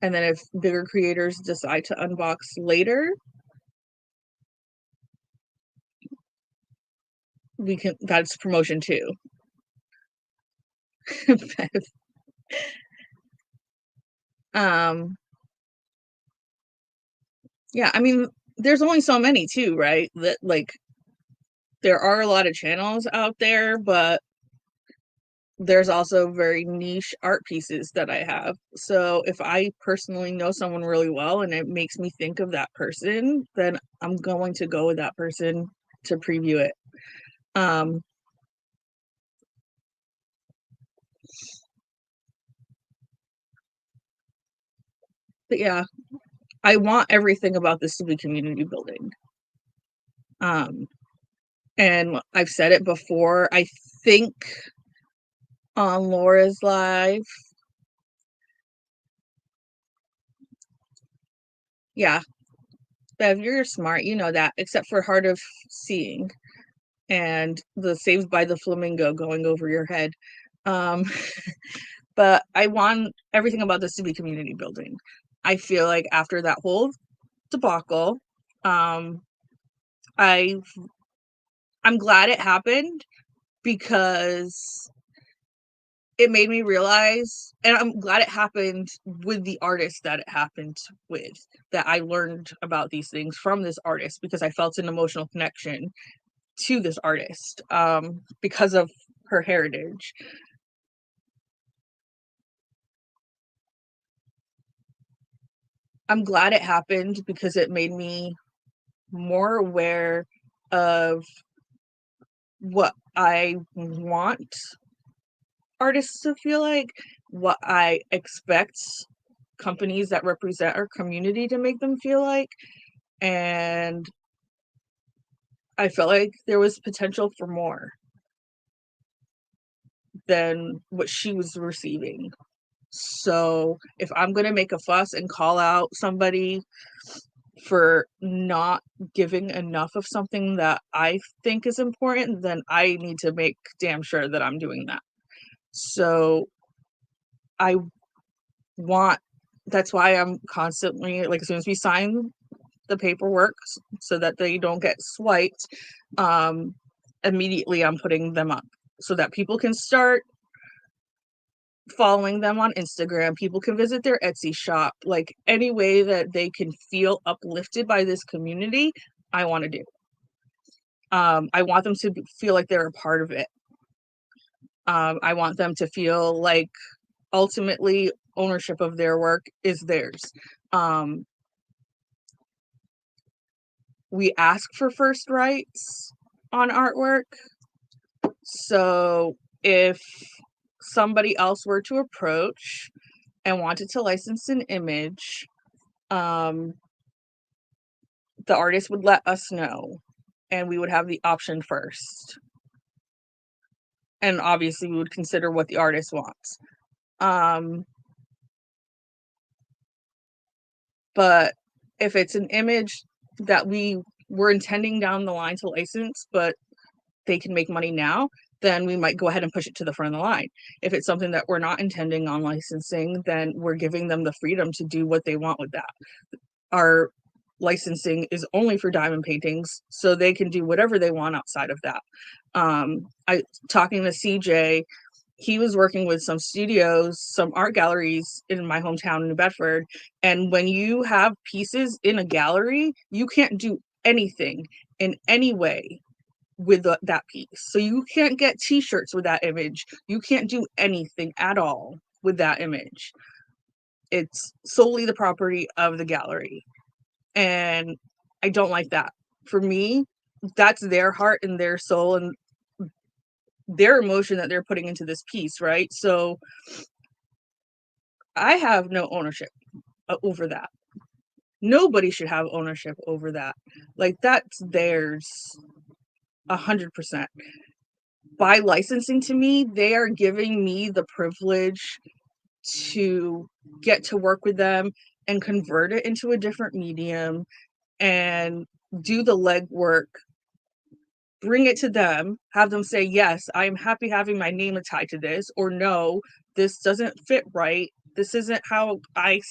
[SPEAKER 1] then if bigger creators decide to unbox later, we can, that's promotion too. Yeah, I mean, there's only so many too, right? That like there are a lot of channels out there, but there's also very niche art pieces that I have. So if I personally know someone really well and it makes me think of that person, then I'm going to go with that person to preview it. But yeah, I want everything about this to be community building. And I've said it before, I think on Laura's live. Yeah, Bev, you're smart, you know that, except for Hard of Seeing and the Saved by the Flamingo going over your head. Um, but I want everything about this to be community building. I feel like after that whole debacle, um, I I'm glad it happened because it made me realize, and I'm glad it happened with the artist that it happened with, that I learned about these things from this artist because I felt an emotional connection to this artist because of her heritage. I'm glad it happened because it made me more aware of what I want artists to feel like, what I expect companies that represent our community to make them feel like. And I felt like there was potential for more than what she was receiving. So if I'm going to make a fuss and call out somebody for not giving enough of something that I think is important, then I need to make damn sure that I'm doing that. So I want, that's why I'm constantly, like, as soon as we sign the paperwork so that they don't get swiped, immediately I'm putting them up so that people can start following them on Instagram. People can visit their Etsy shop, like any way that they can feel uplifted by this community, I want to do. I want them to feel like they're a part of it. I want them to feel like ultimately ownership of their work is theirs. We ask for first rights on artwork. So if somebody else were to approach and wanted to license an image, the artist would let us know and we would have the option first. And obviously we would consider what the artist wants. But if it's an image that we were intending down the line to license, but they can make money now, then we might go ahead and push it to the front of the line. If it's something that we're not intending on licensing, then we're giving them the freedom to do what they want with that. Our licensing is only for diamond paintings, so they can do whatever they want outside of that. I talking to CJ, he was working with some studios, some art galleries in my hometown in New Bedford, and when you have pieces in a gallery, you can't do anything in any way with that piece. So you can't get t-shirts with that image. You can't do anything at all with that image. It's solely the property of the gallery. And I don't like that. For me, that's their heart and their soul and their emotion that they're putting into this piece, right? So I have no ownership over that. Nobody should have ownership over that. Like, that's theirs 100%. By licensing to me, they are giving me the privilege to get to work with them and convert it into a different medium and do the legwork, bring it to them, have them say, yes, I'm happy having my name tied to this, or no, this doesn't fit right. This isn't how I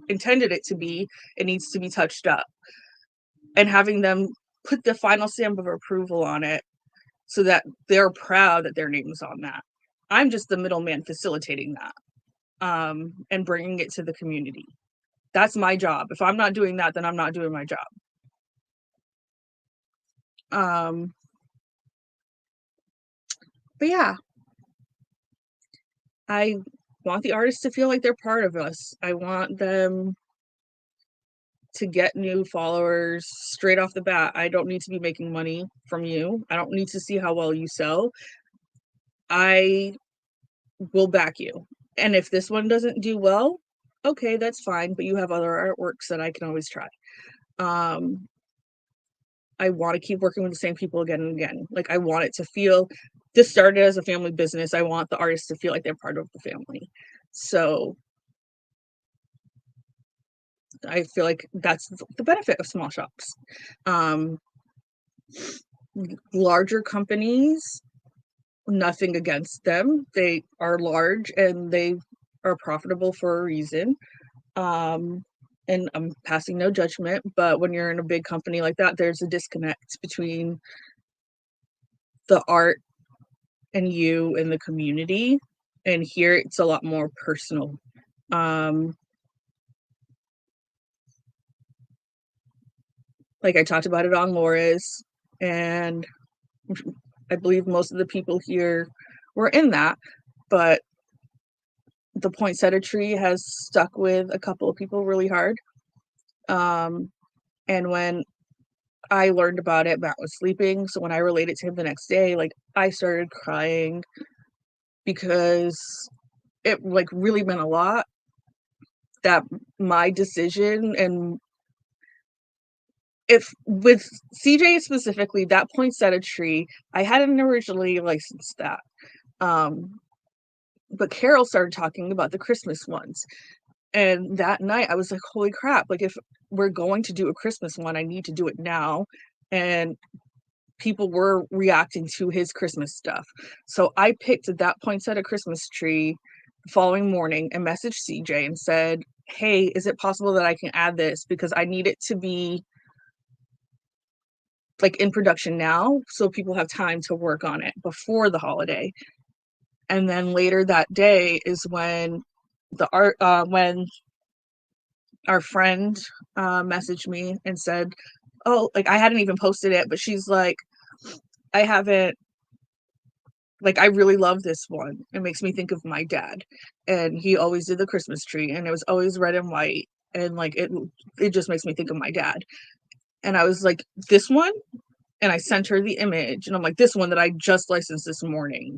[SPEAKER 1] intended it to be. It needs to be touched up. And having them put the final stamp of approval on it so that they're proud that their name is on that. I'm just the middleman facilitating that, and bringing it to the community. That's my job. If I'm not doing that, then I'm not doing my job. Um, but yeah, I want the artists to feel like they're part of us. I want them to get new followers straight off the bat. I don't need to be making money from you. I don't need to see how well you sell. I will back you. And if this one doesn't do well, okay, that's fine, but you have other artworks that I can always try. Um, I want to keep working with the same people again and again. Like, I want it to feel, this started as a family business. I want the artists to feel like they're part of the family. So I feel like that's the benefit of small shops. Um, Larger companies, nothing against them. They are large and they are profitable for a reason. Um, and I'm passing no judgment, but when you're in a big company like that, there's a disconnect between the art and you and the community. And here it's a lot more personal. Um, like I talked about it on Laura's, and I believe most of the people here were in that, but the poinsettia tree has stuck with a couple of people really hard. Um, and when I learned about it, Matt was sleeping. So when I related to him the next day, like, I started crying because it like really meant a lot that my decision, and if with CJ specifically, that poinsettia tree, I hadn't originally licensed that. Um, but Carol started talking about the Christmas ones. And that night I was like, holy crap, like, if we're going to do a Christmas one, I need to do it now. And people were reacting to his Christmas stuff. So I picked that poinsettia Christmas tree the following morning and messaged CJ and said, hey, is it possible that I can add this? Because I need it to be like in production now so people have time to work on it before the holiday. And then later that day is when when our friend messaged me and said, oh, like, I hadn't even posted it, but she's like, I haven't, like, I really love this one. It makes me think of my dad. And he always did the Christmas tree and it was always red and white. And like, it just makes me think of my dad. And I was like, this one? And I sent her the image and I'm like, this one that I just licensed this morning,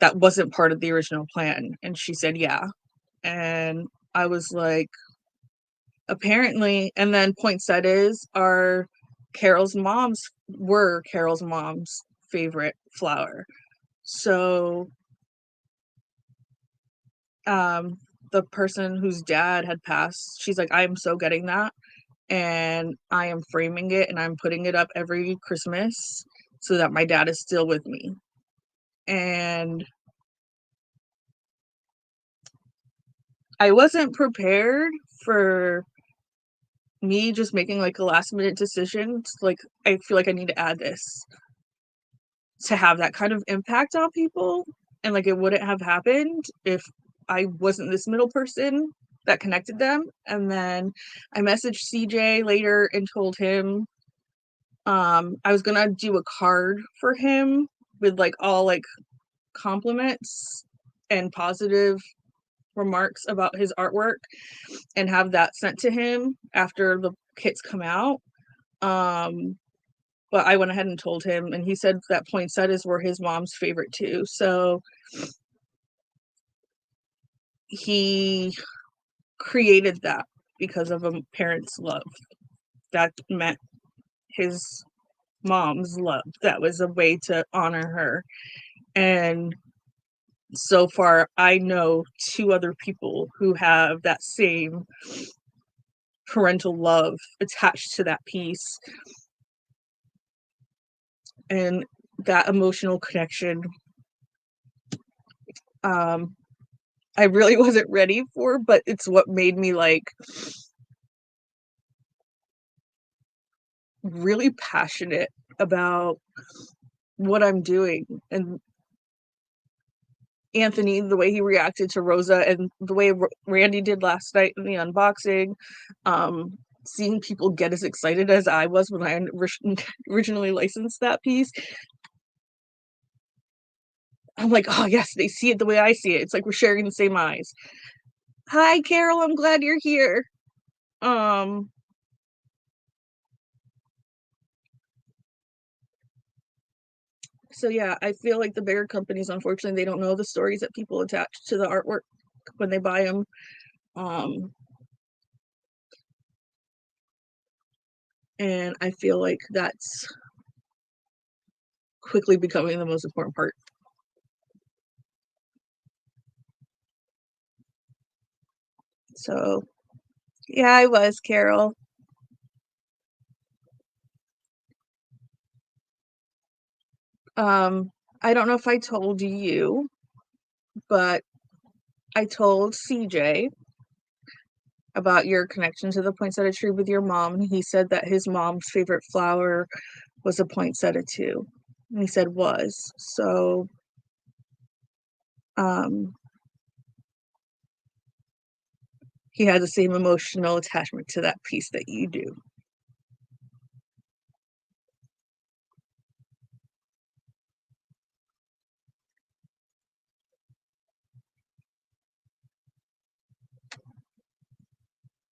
[SPEAKER 1] that wasn't part of the original plan. And she said, yeah. And I was like, apparently, and then poinsettias are were Carol's mom's favorite flower. So the person whose dad had passed, she's like, I am so getting that. And I am framing it and I'm putting it up every Christmas so that my dad is still with me. And I wasn't prepared for me just making like a last minute decision. Like, I feel like I need to add this to have that kind of impact on people. And like, it wouldn't have happened if I wasn't this middle person that connected them. And then I messaged CJ later and told him I was gonna do a card for him with like all like compliments and positive remarks about his artwork and have that sent to him after the kits come out. But I went ahead and told him, and he said that poinsettias were his mom's favorite too. So he created that because of a parent's love. That meant his mom's love. That was a way to honor her. And so far, I know 2 other people who have that same parental love attached to that piece. And that emotional connection, I really wasn't ready for, but it's what made me, like, really passionate about what I'm doing. And Anthony, the way he reacted to Rosa and the way Randy did last night in the unboxing, seeing people get as excited as I was when I originally licensed that piece, I'm like, oh yes, they see it the way I see it. It's like we're sharing the same eyes. Hi, Carol. I'm glad you're here. Um, so yeah, I feel like the bigger companies, unfortunately, they don't know the stories that people attach to the artwork when they buy them. And I feel like that's quickly becoming the most important part. So yeah, I was, Carol. I don't know if I told you, but I told CJ about your connection to the poinsettia tree with your mom, and he said that his mom's favorite flower was a poinsettia too. And he said was. So um he had the same emotional attachment to that piece that you do.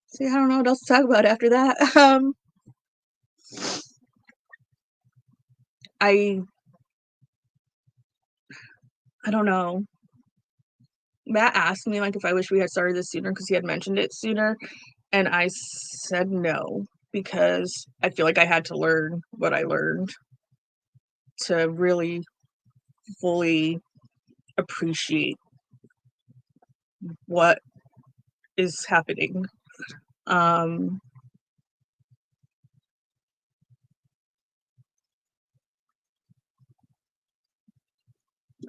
[SPEAKER 1] See, I don't know what else to talk about after that. I I don't know. Matt asked me like if I wish we had started this sooner because he had mentioned it sooner, and I said no because I feel like I had to learn what I learned to really fully appreciate what is happening. Um,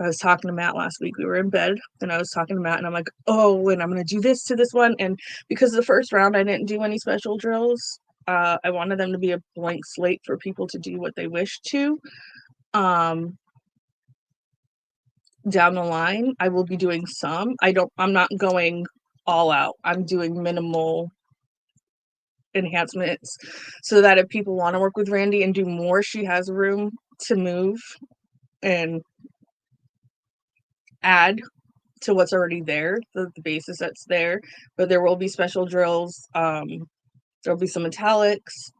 [SPEAKER 1] I was talking to Matt last week. We were in bed and I was talking to Matt and I'm like, oh, and I'm going to do this to this one. And because the first round I didn't do any special drills, I wanted them to be a blank slate for people to do what they wish to. Um, Down the line, I will be doing some. I'm not going all out. I'm doing minimal enhancements so that if people want to work with Randy and do more, she has room to move and add to what's already there, the basis that's there. But there will be special drills. There'll be some metallics,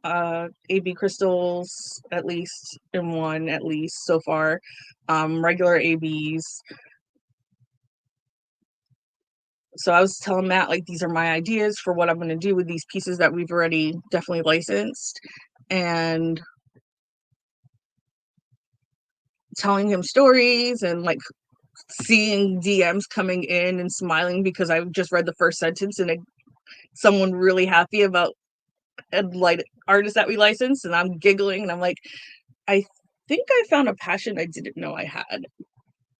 [SPEAKER 1] AB crystals, at least in one, at least so far, regular ABs. So I was telling Matt, like, these are my ideas for what I'm going to do with these pieces that we've already definitely licensed. And telling him stories and like seeing DMs coming in and smiling because I just read the first sentence and someone really happy about a light artist that we licensed, and I'm giggling and I'm like, I think I found a passion I didn't know I had.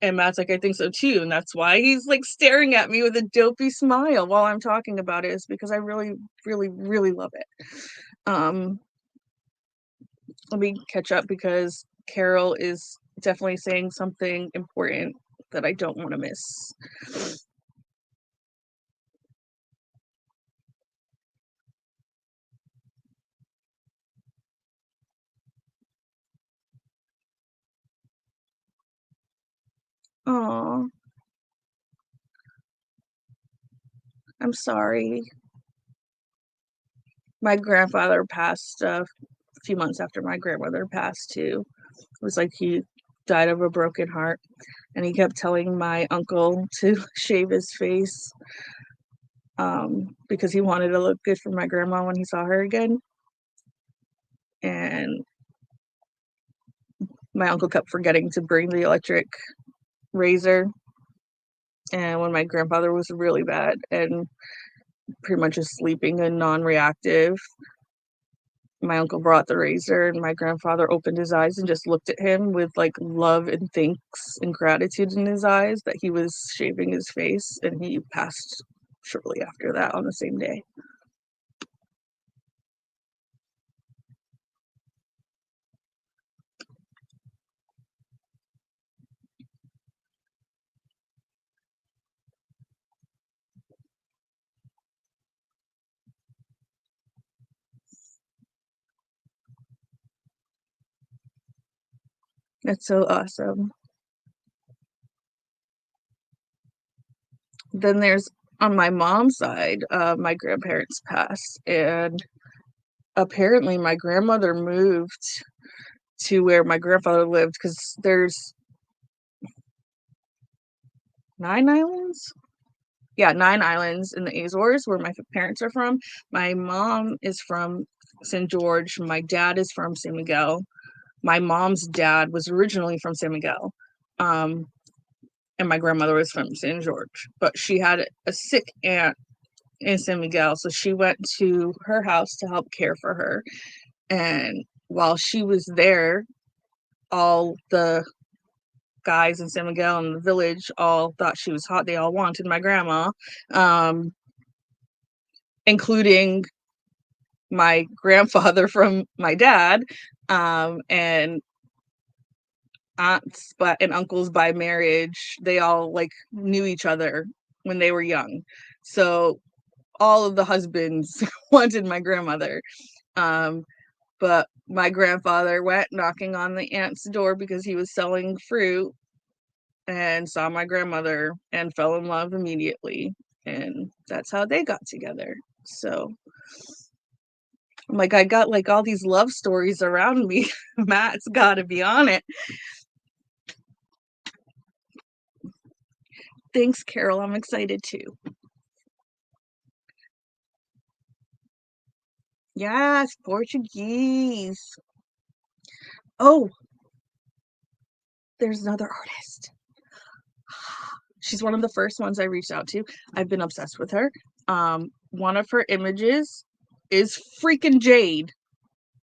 [SPEAKER 1] And Matt's like, I think so too. And that's why he's like staring at me with a dopey smile while I'm talking about it, is because I really, really, really love it. Um, Let me catch up because Carol is definitely saying something important that I don't want to miss. Oh, I'm sorry. My grandfather passed a few months after my grandmother passed too. It was like he died of a broken heart, and he kept telling my uncle to shave his face because he wanted to look good for my grandma when he saw her again. And my uncle kept forgetting to bring the electric razor. And when my grandfather was really bad and pretty much just sleeping and non-reactive, my uncle brought the razor, and my grandfather opened his eyes and just looked at him with like love and thanks and gratitude in his eyes that he was shaving his face, and he passed shortly after that on the same day. That's so awesome. Then there's on my mom's side, my grandparents passed, and apparently my grandmother moved to where my grandfather lived because there's 9 islands. Yeah, 9 islands in the Azores where my parents are from. My mom is from St. George. My dad is from San Miguel. My mom's dad was originally from San Miguel. Um, and my grandmother was from St. George. But she had a sick aunt in San Miguel, so she went to her house to help care for her. And while she was there, all the guys in San Miguel and the village all thought she was hot. They all wanted my grandma, um, including my grandfather from my dad, and aunts and uncles by marriage. They all like knew each other when they were young. So all of the husbands wanted my grandmother. Um, but my grandfather went knocking on the aunt's door because he was selling fruit and saw my grandmother and fell in love immediately. And that's how they got together. So I'm like, I got like all these love stories around me. Matt's got to be on it. Thanks, Carol. I'm excited too. Yes, Portuguese. Oh, there's another artist. She's one of the first ones I reached out to. I've been obsessed with her. One of her images is freaking Jade.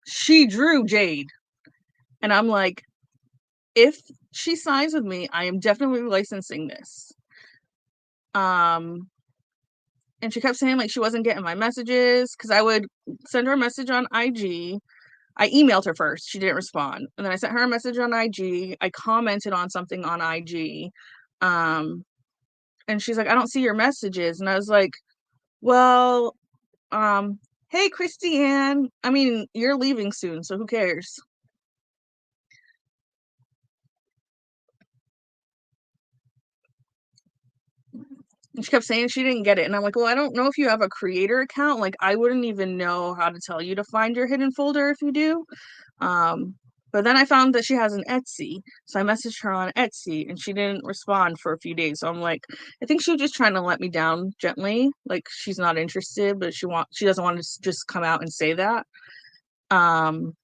[SPEAKER 1] She drew Jade. And I'm like, if she signs with me, I am definitely licensing this. And she kept saying like she wasn't getting my messages because I would send her a message on IG. I emailed her first. She didn't respond. And then I sent her a message on IG. I commented on something on IG. And she's like, I don't see your messages. And I was like, well, hey, Christiane. I mean, you're leaving soon, so who cares? And she kept saying she didn't get it. And I'm like, well, I don't know if you have a creator account. Like, I wouldn't even know how to tell you to find your hidden folder if you do. Um, but then I found that she has an Etsy. So I messaged her on Etsy and she didn't respond for a few days. So I'm like, I think she was just trying to let me down gently. Like she's not interested, but she doesn't want to just come out and say that. Um,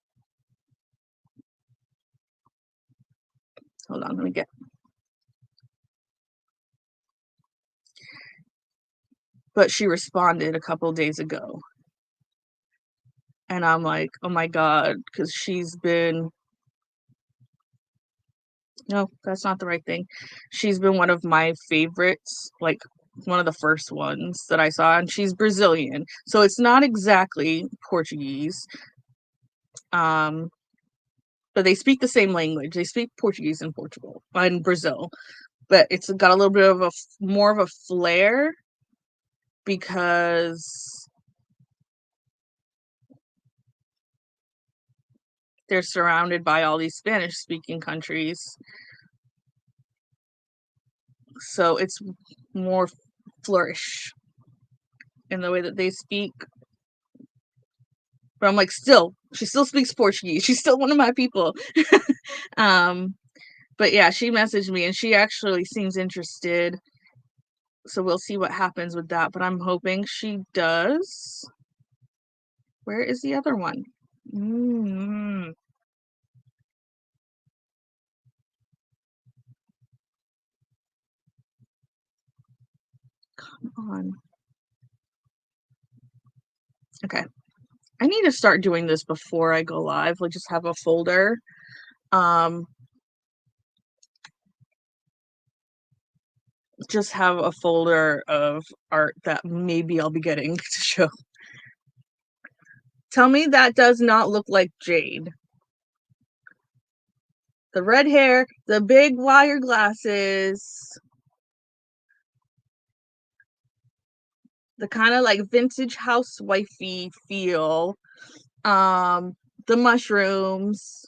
[SPEAKER 1] hold on, let me get. But she responded a couple days ago. And I'm like, oh my God, because she's been no, that's not the right thing. She's been one of my favorites, like one of the first ones that I saw, and she's Brazilian. So it's not exactly Portuguese. Um, but they speak the same language. They speak Portuguese in Portugal in Brazil, but it's got a little bit of a more of a flair because they're surrounded by all these Spanish speaking countries. So it's more flourish in the way that they speak. But I'm like, still, she still speaks Portuguese. She's still one of my people. um, But yeah, she messaged me and she actually seems interested. So we'll see what happens with that. But I'm hoping she does. Where is the other one? Mm, come on. Okay. I need to start doing this before I go live. Like just have a folder. Um, just have a folder of art that maybe I'll be getting to show. Tell me that does not look like Jade. The red hair, the big wire glasses, the kind of like vintage housewifey feel. Um, the mushrooms.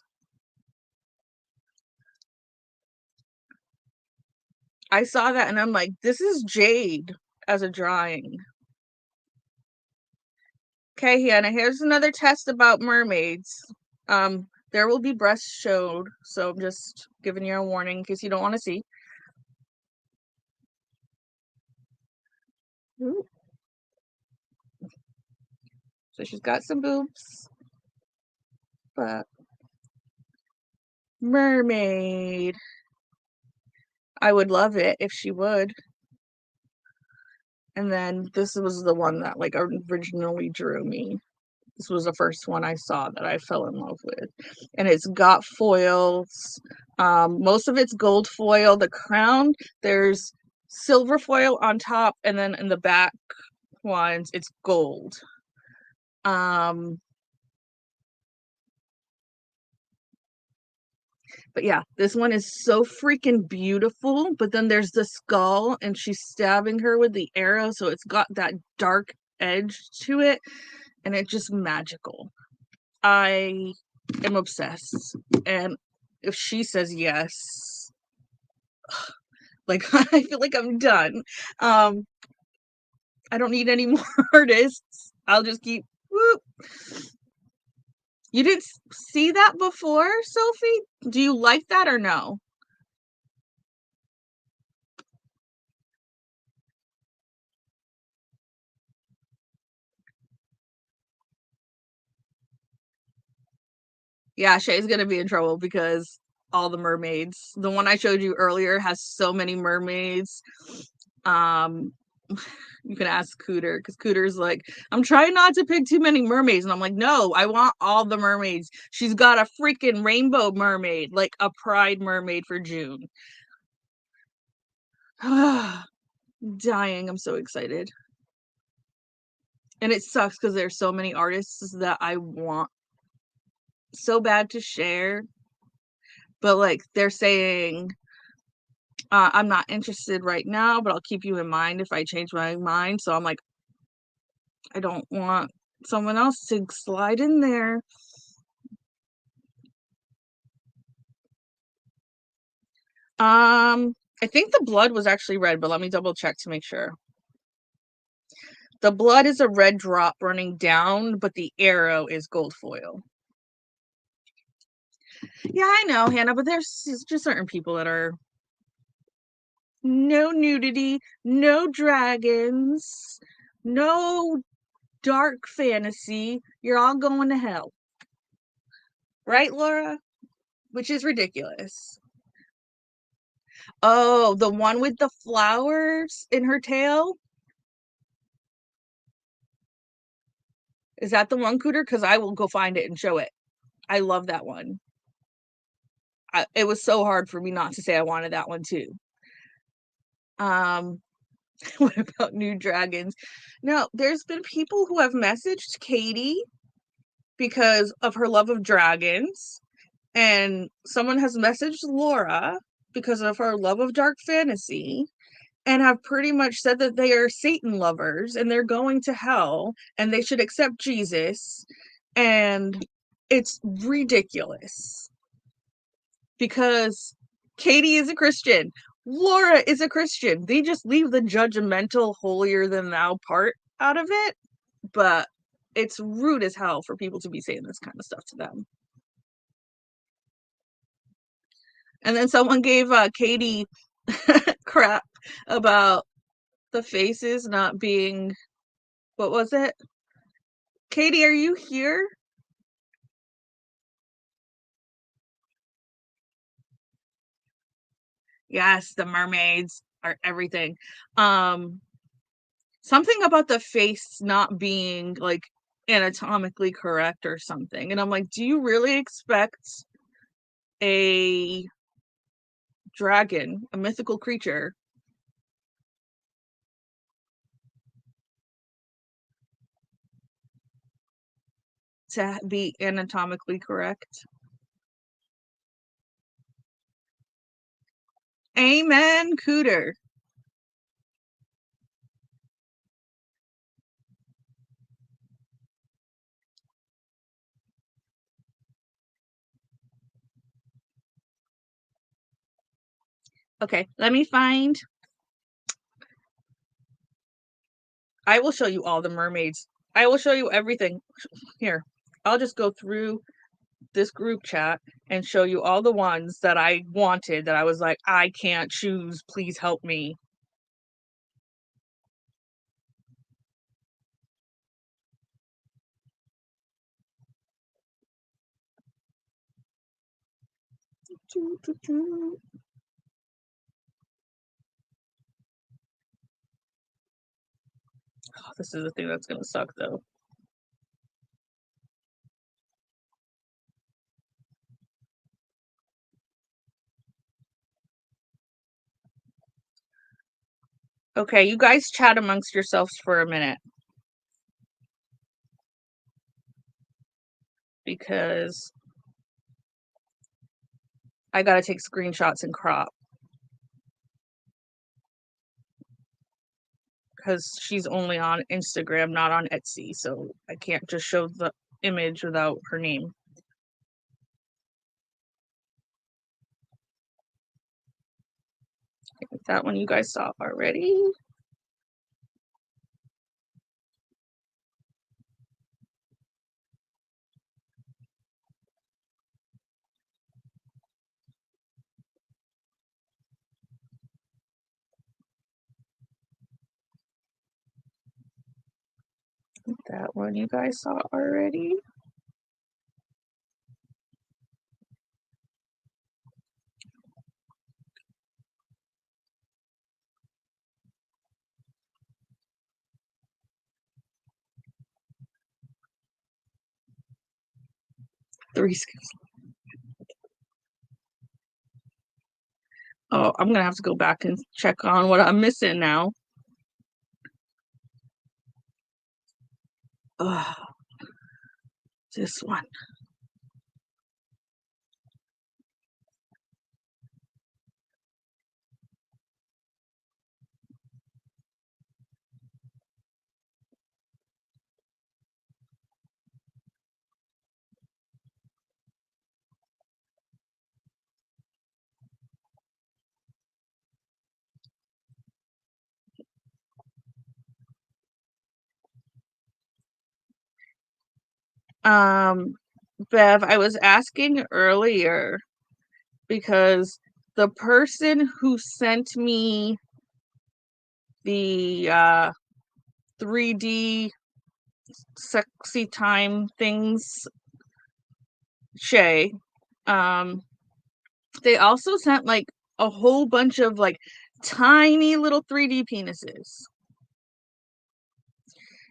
[SPEAKER 1] I saw that and I'm like, this is Jade as a drawing. Okay, Hannah, here's another test about mermaids. There will be breasts showed, so I'm just giving you a warning in case you don't want to see. Ooh. So she's got some boobs, but mermaid. I would love it if she would. And then this was the one that like originally drew me. This was the first one I saw that I fell in love with. And it's got foils. Most of it's gold foil. The crown, there's silver foil on top, and then in the back ones, it's gold. But yeah, this one is so freaking beautiful. But then there's the skull, and she's stabbing her with the arrow, so it's got that dark edge to it, and it's just magical. I am obsessed. And if she says yes, like I feel like I'm done. Um, I don't need any more artists. I'll just keep whoop. You didn't see that before, Sophie? Do you like that or no? Yeah, Shay's gonna be in trouble because all the mermaids. The one I showed you earlier has so many mermaids. Um, you can ask Cooter because Cooter's like, I'm trying not to pick too many mermaids, and I'm like, no, I want all the mermaids. She's got a freaking rainbow mermaid, like a pride mermaid for June. Dying, I'm so excited. And it sucks because there's so many artists that I want so bad to share, but like they're saying I'm not interested right now, but I'll keep you in mind if I change my mind. So I'm like, I don't want someone else to slide in there. I think the blood was actually red, but let me double check to make sure. The blood is a red drop running down, but the arrow is gold foil. Yeah, I know, Hannah, but there's just certain people that are no nudity, no dragons, no dark fantasy. You're all going to hell. Right, Laura? Which is ridiculous. Oh, the one with the flowers in her tail? Is that the one, Cooter? Because I will go find it and show it. I love that one. It was so hard for me not to say I wanted that one too. Um, what about new dragons? No, there's been people who have messaged Katie because of her love of dragons, and someone has messaged Laura because of her love of dark fantasy, and have pretty much said that they are Satan lovers and they're going to hell and they should accept Jesus. And it's ridiculous because Katie is a Christian. Laura is a Christian. They just leave the judgmental, holier than thou part out of it. But it's rude as hell for people to be saying this kind of stuff to them. And then someone gave Katie crap about the faces not being, what was it? Katie, are you here? Yes, the mermaids are everything. Something about the face not being like anatomically correct or something. And I'm like, do you really expect a dragon, a mythical creature, to be anatomically correct? Amen, Cooter. Okay, let me find. I will show you all the mermaids. I will show you everything. Here, I'll just go through this group chat and show you all the ones that I wanted that I was like, I can't choose. Please help me. Oh, this is the thing that's gonna suck though. Okay, you guys chat amongst yourselves for a minute because I gotta take screenshots and crop because she's only on Instagram, not on Etsy, so I can't just show the image without her name. That one you guys saw already. That one you guys saw already. Three skills. Oh, I'm gonna have to go back and check on what I'm missing now. Oh, this one. Bev, I was asking earlier because the person who sent me the 3D sexy time things, Shay, um, they also sent like a whole bunch of like tiny little 3D penises.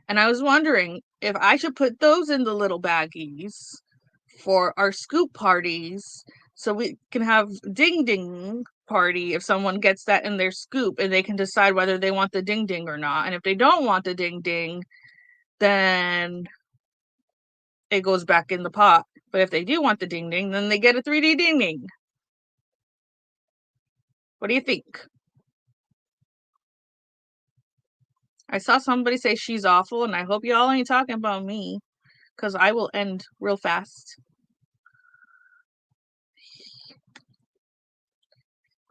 [SPEAKER 1] And I was wondering if I should put those in the little baggies for our scoop parties so we can have ding ding party if someone gets that in their scoop and they can decide whether they want the ding ding or not. And if they don't want the ding ding, then it goes back in the pot. But if they do want the ding ding, then they get a 3D ding ding. What do you think? I saw somebody say she's awful, and I hope y'all ain't talking about me because I will end real fast.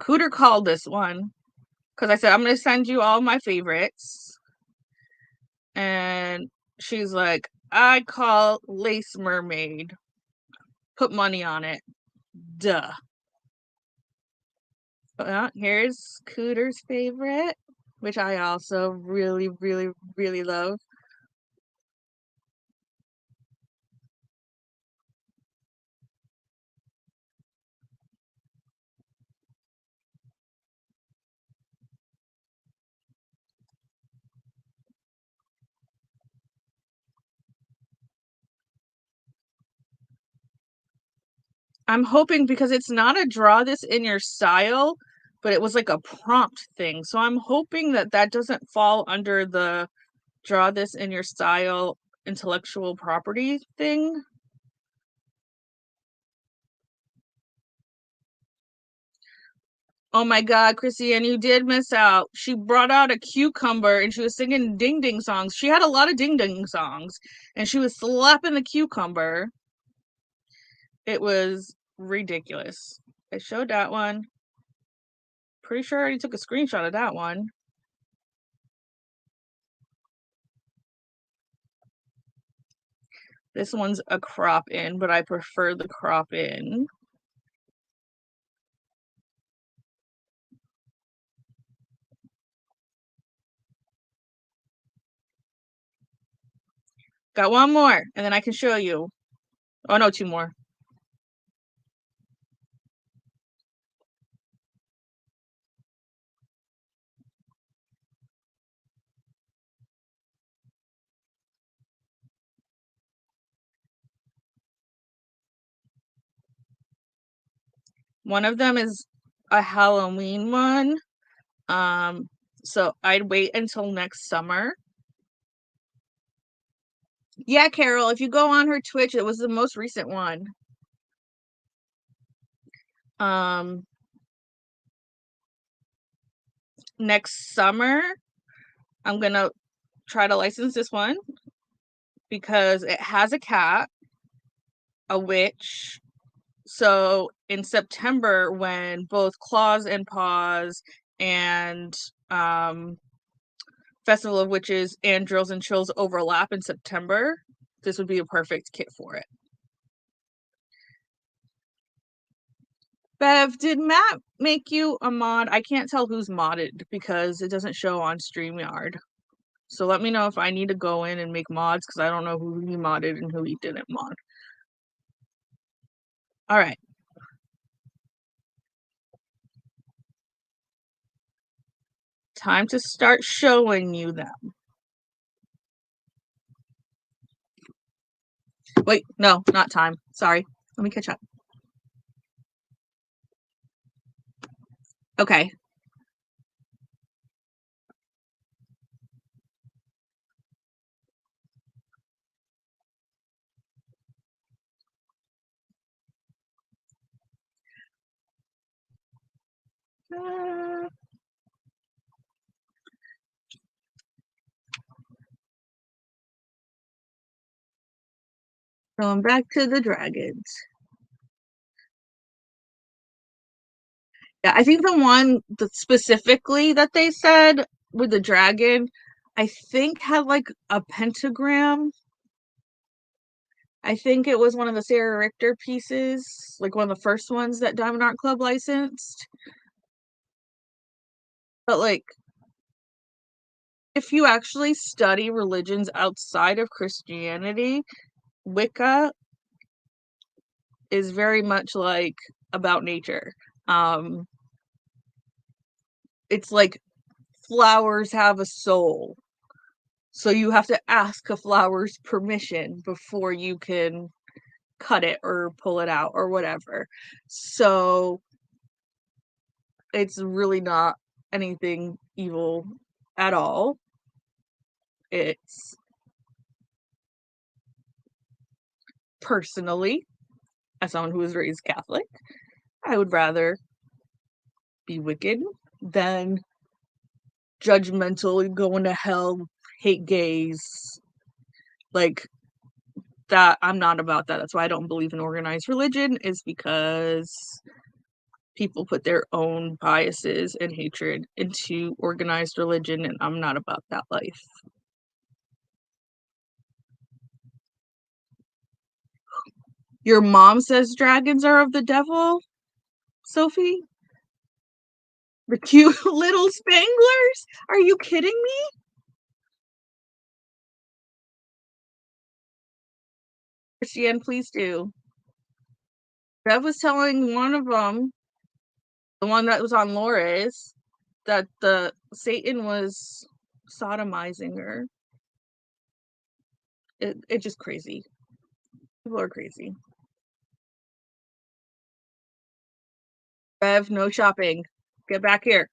[SPEAKER 1] Cooter called this one because I said, I'm going to send you all my favorites. And she's like, I call Lace Mermaid. Put money on it. Duh. Here's Cooter's favorite, which I also really, really, really love. I'm hoping because it's not a draw this in your style, but it was like a prompt thing. So I'm hoping that that doesn't fall under the draw this in your style intellectual property thing. Oh my God, Chrissy, you did miss out. She brought out a cucumber and she was singing ding ding songs. She had a lot of ding ding songs and she was slapping the cucumber. It was ridiculous. I showed that one. Pretty sure I already took a screenshot of that one. This one's a crop in, but I prefer the crop in. Got one more, and then I can show you. Oh no, two more. One of them is a Halloween one. So I'd wait until next summer. Yeah, Carol, if you go on her Twitch, it was the most recent one. Um, Next summer, I'm gonna try to license this one because it has a cat, a witch. So in September, when both Claws and Paws and Festival of Witches and Drills and Chills overlap in September, this would be a perfect kit for it. Bev, did Matt make you a mod? I can't tell who's modded because it doesn't show on StreamYard. So let me know if I need to go in and make mods because I don't know who he modded and who he didn't mod. All right. Time to start showing you them. Wait, no, not time. Sorry. Let me catch up. Okay. Going back to the dragons. Yeah, I think the one that specifically that they said with the dragon, I think had like a pentagram. I think it was one of the Sarah Richter pieces, like one of the first ones that Diamond Art Club licensed. But like, if you actually study religions outside of Christianity, Wicca is very much like about nature. Um, it's like flowers have a soul. So you have to ask a flower's permission before you can cut it or pull it out or whatever. So it's really not anything evil at all. It's personally, as someone who was raised Catholic, I would rather be wicked than judgmental, going to hell, hate gays. Like that, I'm not about that. That's why I don't believe in organized religion, is because people put their own biases and hatred into organized religion, and I'm not about that life. Your mom says dragons are of the devil, Sophie? The cute little Spanglers? Are you kidding me? Christiane, please do. Bev was telling one of them, the one that was on Laura's, that the Satan was sodomizing her. It's just crazy. People are crazy. Bev, no shopping. Get back here.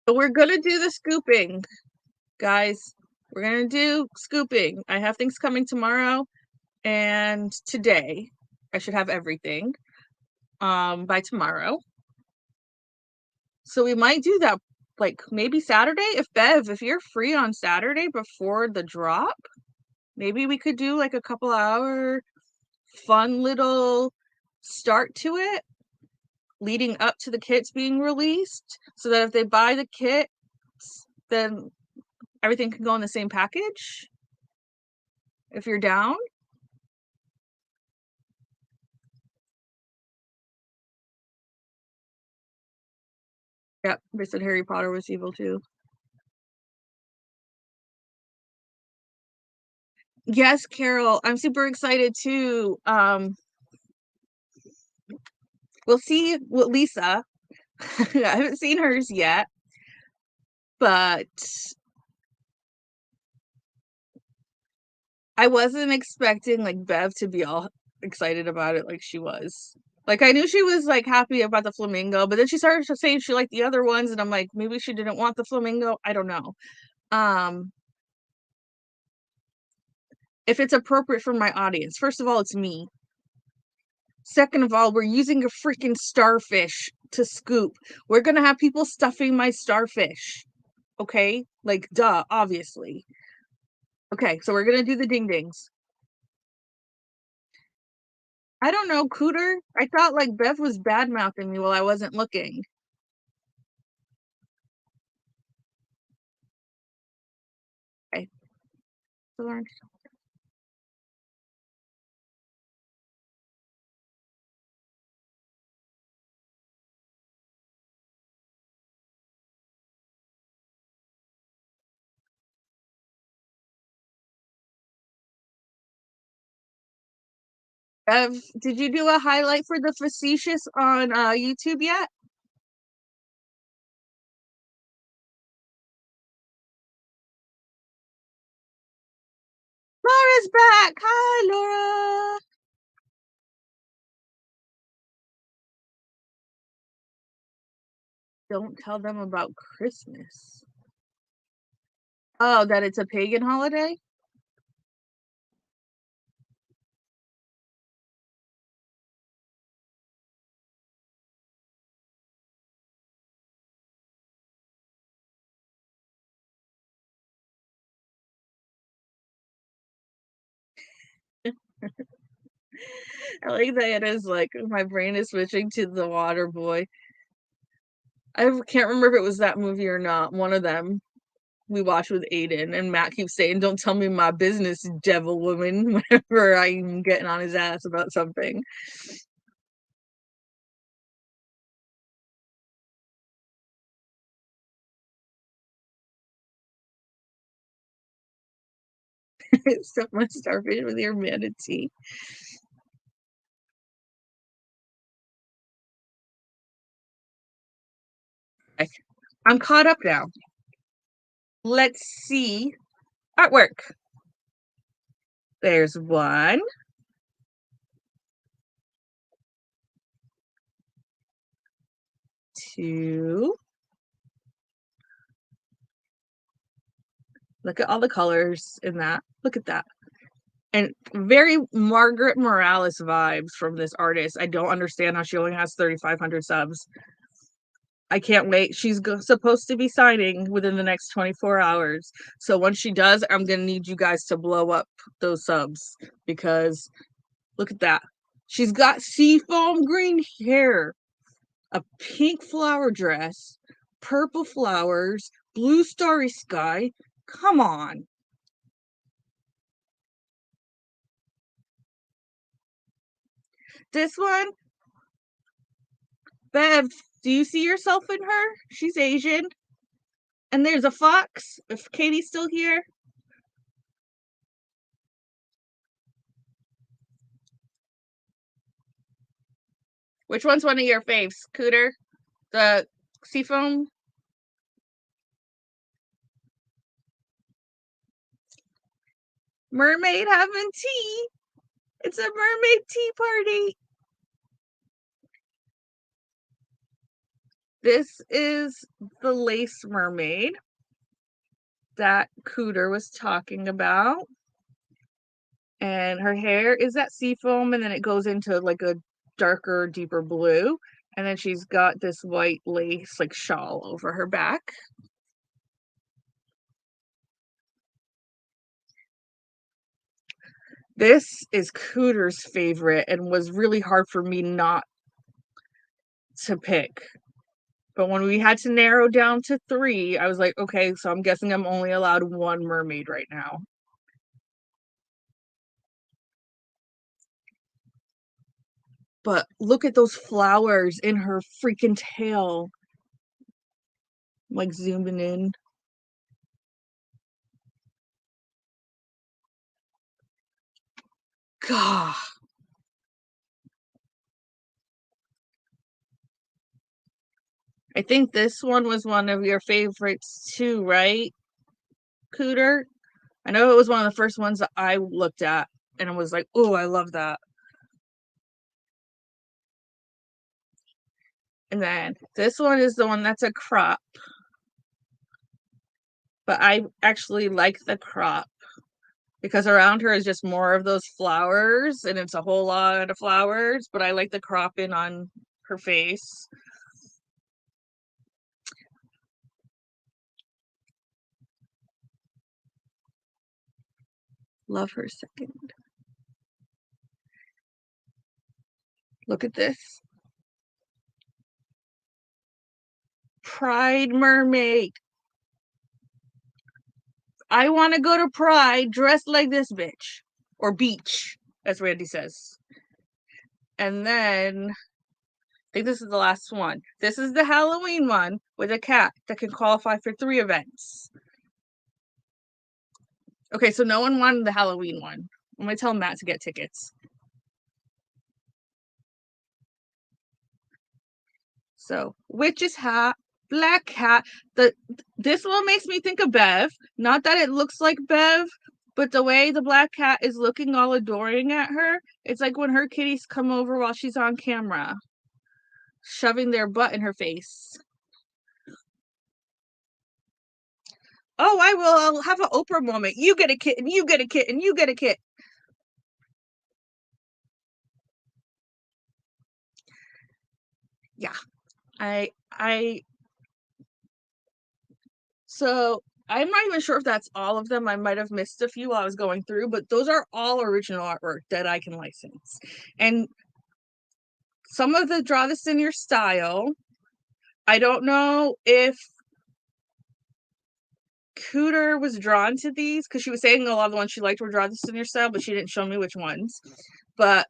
[SPEAKER 1] So we're gonna do the scooping, guys. We're gonna do scooping. I have things coming tomorrow and today. I should have everything by tomorrow. So we might do that like maybe Saturday. If Bev, if you're free on Saturday before the drop, maybe we could do like a couple hour fun little start to it leading up to the kits being released so that if they buy the kits, then everything can go in the same package. If you're down. Yep, they said Harry Potter was evil too. Yes, Carol, I'm super excited too. We'll see what Lisa. I haven't seen hers yet, but I wasn't expecting like Bev to be all excited about it like she was. Like I knew she was like happy about the flamingo, but then she started to say she liked the other ones, and I'm like, maybe she didn't want the flamingo. I don't know. Um, if it's appropriate for my audience. First of all, it's me. Second of all, we're using a freaking starfish to scoop. We're gonna have people stuffing my starfish. Okay? Like, duh, obviously. Okay, so we're gonna do the ding dings. I don't know, Cooter. I thought like Beth was bad mouthing me while I wasn't looking. Okay. Did you do a highlight for the facetious on YouTube yet? Laura's back. Hi, Laura. Don't tell them about Christmas. Oh, that it's a pagan holiday? I like that it is like my brain is switching to the water boy. I can't remember if it was that movie or not. One of them we watched with Aiden, and Matt keeps saying, "Don't tell me my business, devil woman," whenever I'm getting on his ass about something. So much starfish with your manatee. I'm caught up now. Let's see artwork. There's one, two. Look at all the colors in that. Look at that. And very Margaret Morales vibes from this artist. I don't understand how she only has 3,500 subs. I can't wait. She's supposed to be signing within the next 24 hours. So once she does, I'm going to need you guys to blow up those subs because look at that. She's got seafoam green hair, a pink flower dress, purple flowers, blue starry sky, Come on. This one, Bev, do you see yourself in her? She's Asian. And there's a fox, if Katie's still here. Which one's one of your faves, Cooter? The seafoam? Mermaid having tea. It's a mermaid tea party. This is the lace mermaid that Cooter was talking about. And her hair is that seafoam, and then it goes into like a darker, deeper blue. And then she's got this white lace like shawl over her back. This is Cooter's favorite and was really hard for me not to pick. But when we had to narrow down to 3, I was like, okay, so I'm guessing I'm only allowed one mermaid right now. But look at those flowers in her freaking tail. Like zooming in. God. I think this one was one of your favorites too, right, Cooter? I know it was one of the first ones that I looked at and I was like, oh, I love that. And then this one is the one that's a crop. But I actually like the crop because around her is just more of those flowers and it's a whole lot of flowers, but I like the crop in on her face. Love her second. Look at this. Pride mermaid. I want to go to Pride dressed like this bitch. Or beach, as Randy says. And then I think this is the last one. This is the Halloween one with a cat that can qualify for 3 events. Okay, so no one wanted the Halloween one. I'm gonna tell Matt to get tickets. So witch's hat, black cat. This one makes me think of Bev. Not that it looks like Bev, but the way the black cat is looking all adoring at her, it's like when her kitties come over while she's on camera, shoving their butt in her face. Oh, I will. I'll have an Oprah moment. You get a kitten, you get a kitten, you get a kit. Yeah. I so I'm not even sure if that's all of them. I might have missed a few while I was going through, but those are all original artwork that I can license. And some of the draw this in your style. I don't know if Cooter was drawn to these because she was saying a lot of the ones she liked were draw this in your style, but she didn't show me which ones. But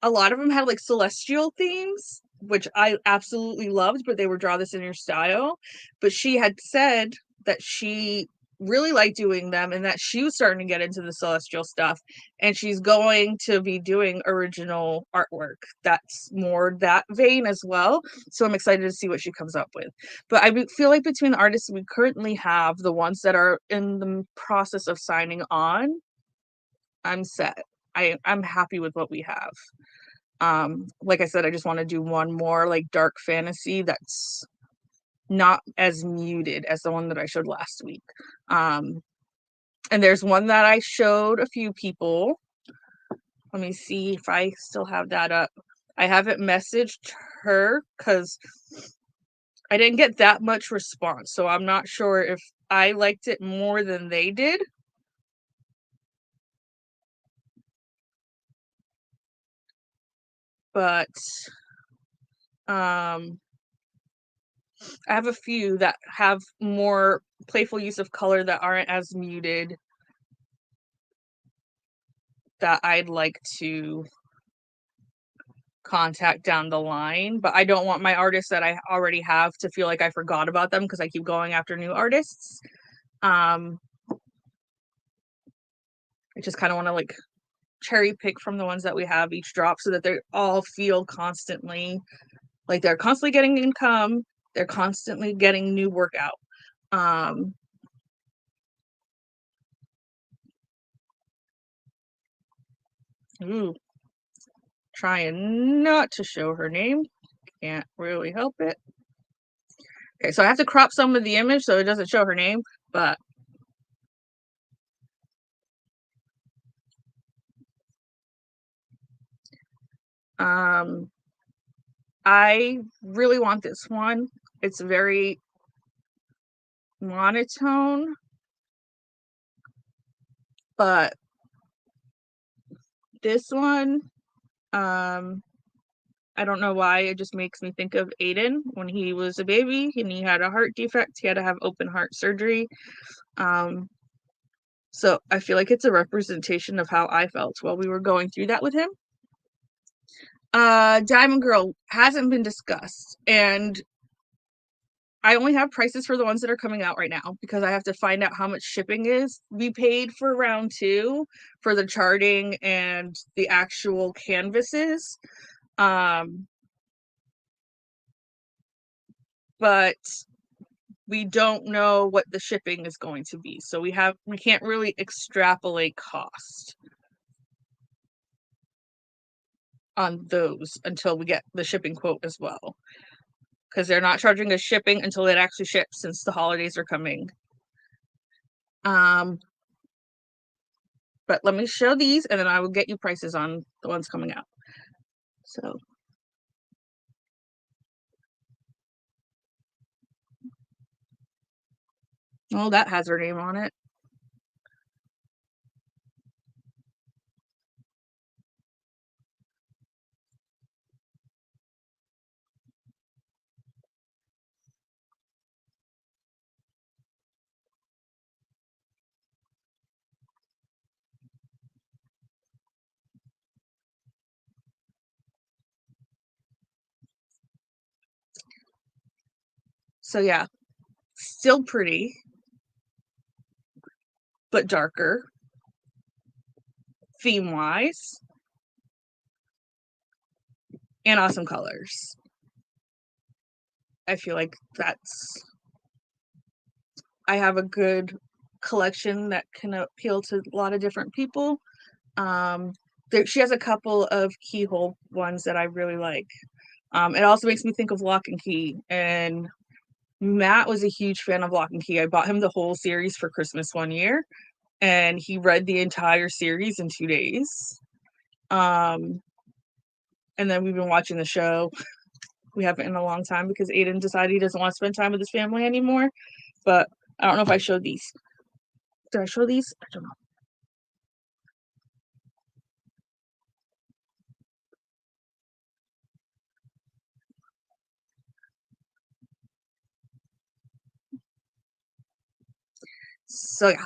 [SPEAKER 1] a lot of them had like celestial themes, which I absolutely loved, but they were draw this in your style. But she had said that she really liked doing them and that she was starting to get into the celestial stuff and she's going to be doing original artwork that's more that vein as well, so I'm excited to see what she comes up with. But I feel like between the artists we currently have, the ones that are in the process of signing on, I'm set. I'm happy with what we have. Like I said, I just want to do one more like dark fantasy that's not as muted as the one that I showed last week. Um, and there's one that I showed a few people. Let me see if I still have that up. I haven't messaged her because I didn't get that much response. So I'm not sure if I liked it more than they did. But um I have a few that have more playful use of color that aren't as muted that I'd like to contact down the line, but I don't want my artists that I already have to feel like I forgot about them because I keep going after new artists. I just kind of want to like cherry pick from the ones that we have each drop so that they all feel constantly like they're constantly getting income, they're constantly getting new work out. Ooh, trying not to show her name. Can't really help it. Okay, so I have to crop some of the image so it doesn't show her name, but I really want this one. It's very monotone, but this one, I don't know why, it just makes me think of Aiden when he was a baby and he had a heart defect. He had to have open heart surgery. So I feel like it's a representation of how I felt while we were going through that with him. Diamond Girl hasn't been discussed, and I only have prices for the ones that are coming out right now because I have to find out how much shipping is. We paid for round 2 for the charting and the actual canvases. But we don't know what the shipping is going to be. So we can't really extrapolate cost on those until we get the shipping quote as well. Because they're not charging us shipping until it actually ships since the holidays are coming. But let me show these and then I will get you prices on the ones coming out. So oh, that has her name on it. So yeah, still pretty, but darker theme wise, and awesome colors. I feel like I have a good collection that can appeal to a lot of different people. She has a couple of keyhole ones that I really like. It also makes me think of Lock and Key, and Matt was a huge fan of Lock and Key. I bought him the whole series for Christmas one year, and he read the entire series in 2 days. And then we've been watching the show. We haven't in a long time because Aiden decided he doesn't want to spend time with his family anymore. But I don't know if I showed these. Did I show these? I don't know. So yeah.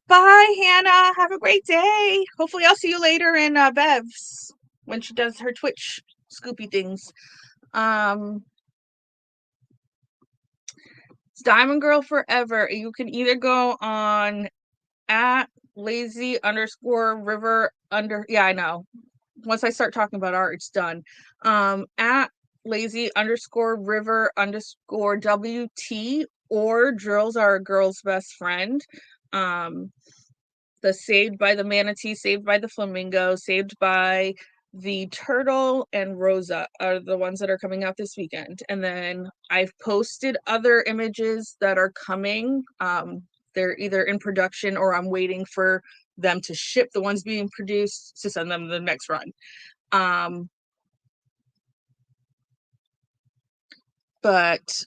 [SPEAKER 1] Bye, Hannah. Have a great day. Hopefully, I'll see you later in Bev's when she does her Twitch scoopy things. It's Diamond Girl Forever. You can either go on at lazy underscore river under. Yeah, I know. Once I start talking about art, it's done. At lazy underscore river underscore WT or drills are a girl's best friend. The Saved by the Manatee, Saved by the Flamingo, Saved by the Turtle, and Rosa are the ones that are coming out this weekend. And then I've posted other images that are coming. They're either in production or I'm waiting for them to ship the ones being produced to send them the next run. But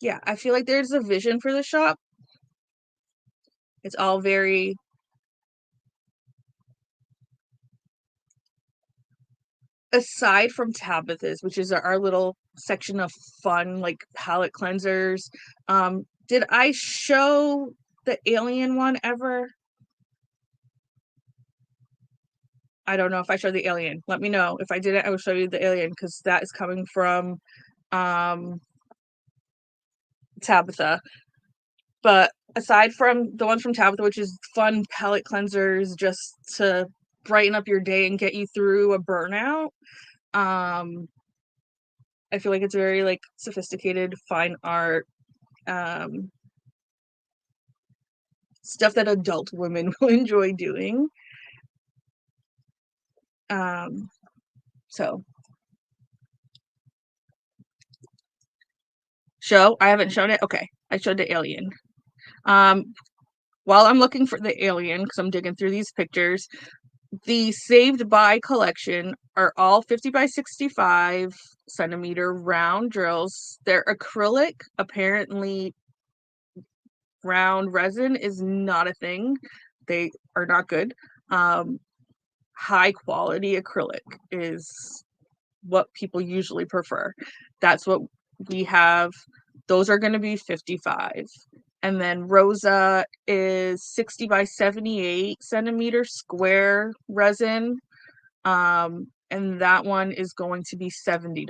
[SPEAKER 1] yeah, I feel like there's a vision for the shop. It's all very aside from Tabitha's, which is our little section of fun, like palette cleansers, did I show the alien one ever? I don't know if I showed the alien. Let me know. If I didn't, I will show you the alien because that is coming from Tabitha. But aside from the ones from Tabitha, which is fun palette cleansers just to brighten up your day and get you through a burnout, I feel like it's very like sophisticated, fine art, stuff that adult women will enjoy doing. So show, I haven't shown it. Okay, I showed the alien. While I'm looking for the alien, because I'm digging through these pictures, the Saved By collection are all 50 by 65 centimeter round drills. They're acrylic. Apparently, round resin is not a thing. They are not good. High quality acrylic is what people usually prefer. That's what we have. Those are going to be 55. And then Rosa is 60 by 78 centimeter square resin. And that one is going to be $70.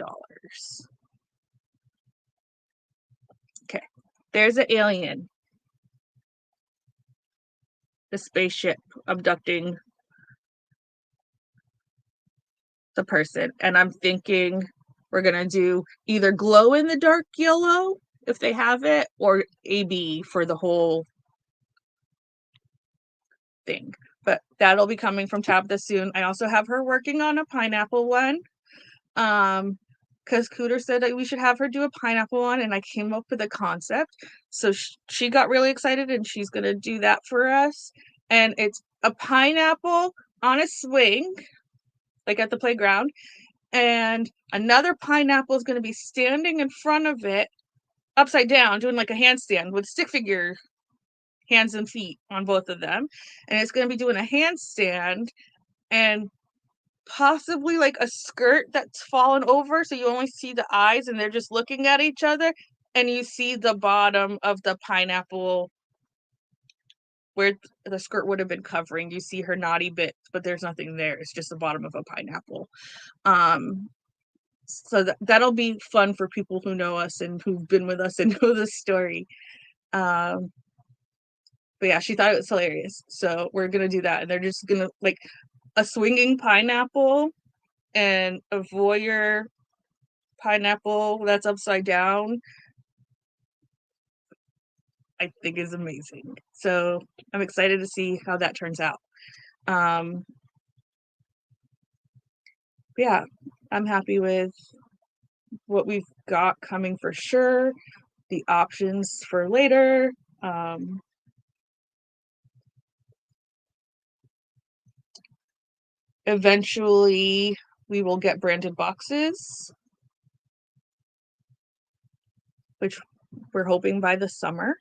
[SPEAKER 1] Okay, there's an alien. The spaceship abducting the person. And I'm thinking we're gonna do either glow in the dark yellow if they have it, or AB for the whole thing. But that'll be coming from Tabitha soon. I also have her working on a pineapple one. Because Cooter said that we should have her do a pineapple one, and I came up with a concept. So she got really excited, and she's gonna do that for us. And it's a pineapple on a swing, like at the playground, and another pineapple is going to be standing in front of it upside down doing like a handstand with stick figure hands and feet on both of them, and it's going to be doing a handstand and possibly like a skirt that's fallen over so you only see the eyes and they're just looking at each other, and you see the bottom of the pineapple where the skirt would have been covering. You see her naughty bits, but there's nothing there. It's just the bottom of a pineapple. So that'll be fun for people who know us and who've been with us and know the story. But yeah, she thought it was hilarious. So we're gonna do that. And they're just gonna like a swinging pineapple and a voyeur pineapple that's upside down, I think is amazing. So I'm excited to see how that turns out. Yeah, I'm happy with what we've got coming for sure. The options for later. Eventually, we will get branded boxes, which we're hoping by the summer.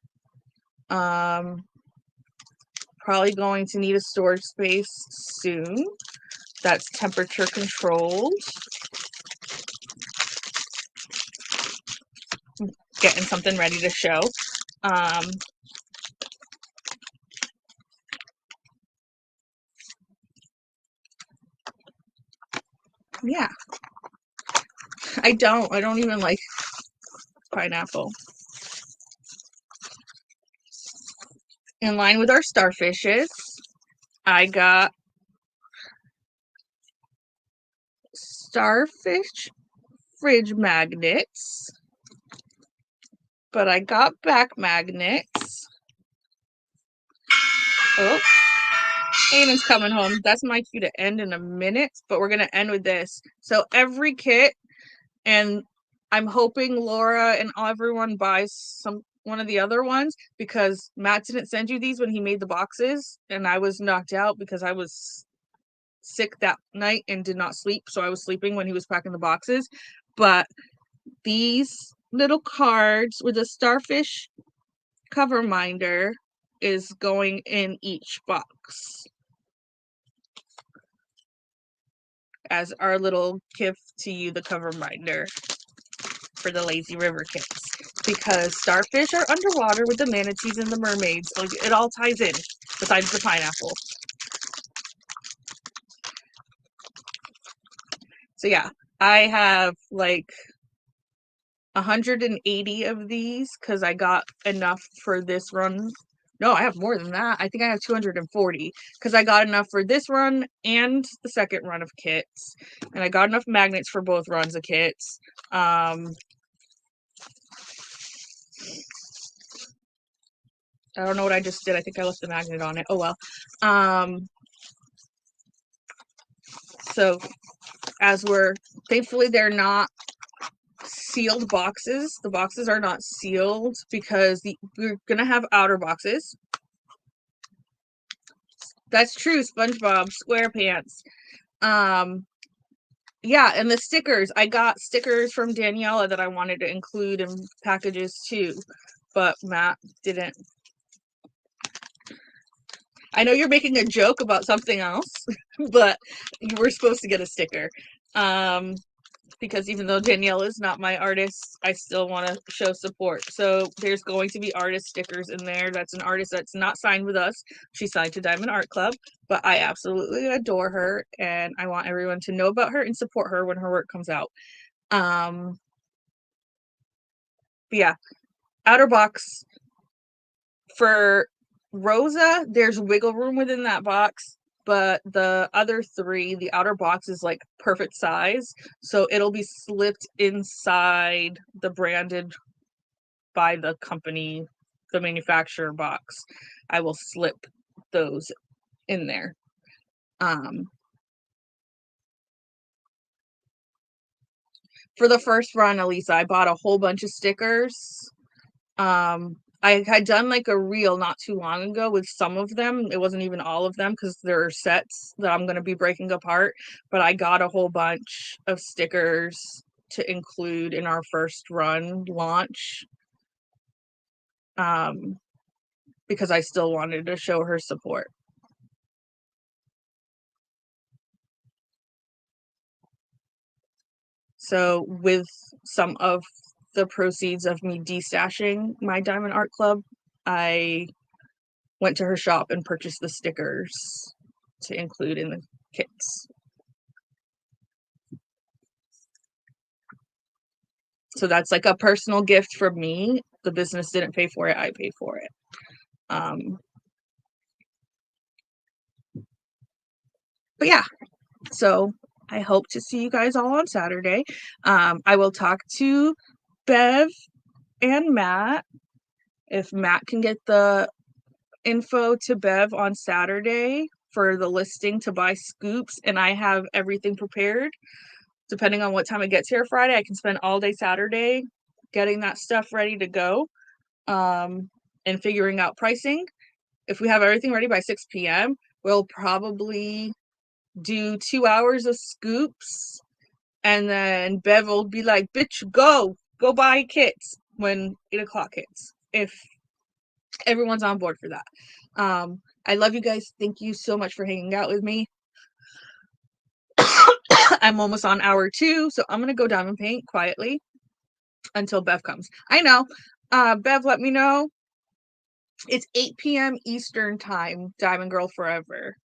[SPEAKER 1] Probably going to need a storage space soon that's temperature controlled. Getting something ready to show. Yeah. I don't even like pineapple. In line with our starfishes, I got starfish fridge magnets, but I got back magnets. Oh, Aiden's coming home. That's my cue to end in a minute, but we're gonna end with this. So every kit, and I'm hoping Laura and everyone buys one of the other ones, because Matt didn't send you these when he made the boxes, and I was knocked out because I was sick that night and did not sleep, so I was sleeping when he was packing the boxes. But these little cards with a starfish cover minder is going in each box. as our little gift to you, the cover binder for the Lazy River kits, because starfish are underwater with the manatees and the mermaids. Like, it all ties in, besides the pineapple. So yeah, I have like 180 of these because I got enough for this run. No, I have more than that. I think I have 240 because I got enough for this run and the second run of kits. And I got enough magnets for both runs of kits. I don't know what I just did. I think I left the magnet on it. Oh well. So as we're, thankfully they're not sealed boxes. The boxes are not sealed because we're gonna have outer boxes. That's true, SpongeBob SquarePants. Yeah, and the stickers. I got stickers from Daniela that I wanted to include in packages too, but Matt didn't. I know you're making a joke about something else, but you were supposed to get a sticker. Because even though Danielle is not my artist, I still want to show support. So there's going to be artist stickers in there. That's an artist that's not signed with us. She's signed to Diamond Art Club, but I absolutely adore her, and I want everyone to know about her and support her when her work comes out. But yeah, outer box for Rosa, there's wiggle room within that box, but the other three, the outer box is like perfect size, so it'll be slipped inside the branded by the company, the manufacturer box. I will slip those in there. For the first run, Elisa, I bought a whole bunch of stickers. I had done like a reel not too long ago with some of them. It wasn't even all of them because there are sets that I'm going to be breaking apart, but I got a whole bunch of stickers to include in our first run launch, because I still wanted to show her support. So with some of the proceeds of me destashing my Diamond Art Club, I went to her shop and purchased the stickers to include in the kits. So that's like a personal gift from me. The business didn't pay for it, I paid for it. But yeah, so I hope to see you guys all on Saturday. I will talk to Bev and Matt. If Matt can get the info to Bev on Saturday for the listing to buy scoops, and I have everything prepared, depending on what time it gets here Friday, I can spend all day Saturday getting that stuff ready to go, and figuring out pricing. If we have everything ready by 6 p.m., we'll probably do 2 hours of scoops, and then Bev will be like, bitch, go buy kits when 8 o'clock hits, if everyone's on board for that. I love you guys. Thank you so much for hanging out with me. I'm almost on hour 2, so I'm gonna go diamond paint quietly until Bev comes. I know. Bev, let me know. It's 8 p.m. Eastern time, Diamond Girl Forever.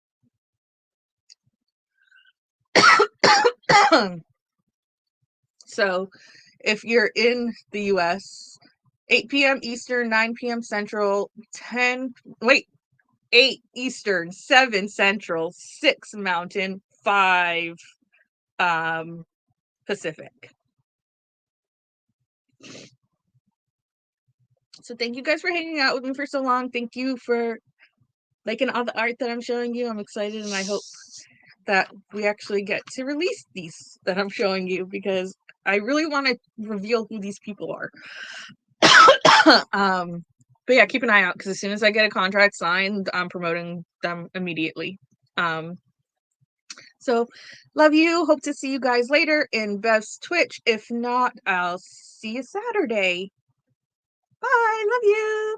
[SPEAKER 1] So if you're in the US, 8 p.m. Eastern, 9 p.m. Central, 8 Eastern, 7 Central, 6 Mountain, 5 Pacific. So thank you guys for hanging out with me for so long. Thank you for liking all the art that I'm showing you. I'm excited, and I hope that we actually get to release these that I'm showing you, because I really want to reveal who these people are. But yeah, keep an eye out, because as soon as I get a contract signed, I'm promoting them immediately. So love you. Hope to see you guys later in Bev's Twitch. If not, I'll see you Saturday. Bye. Love you.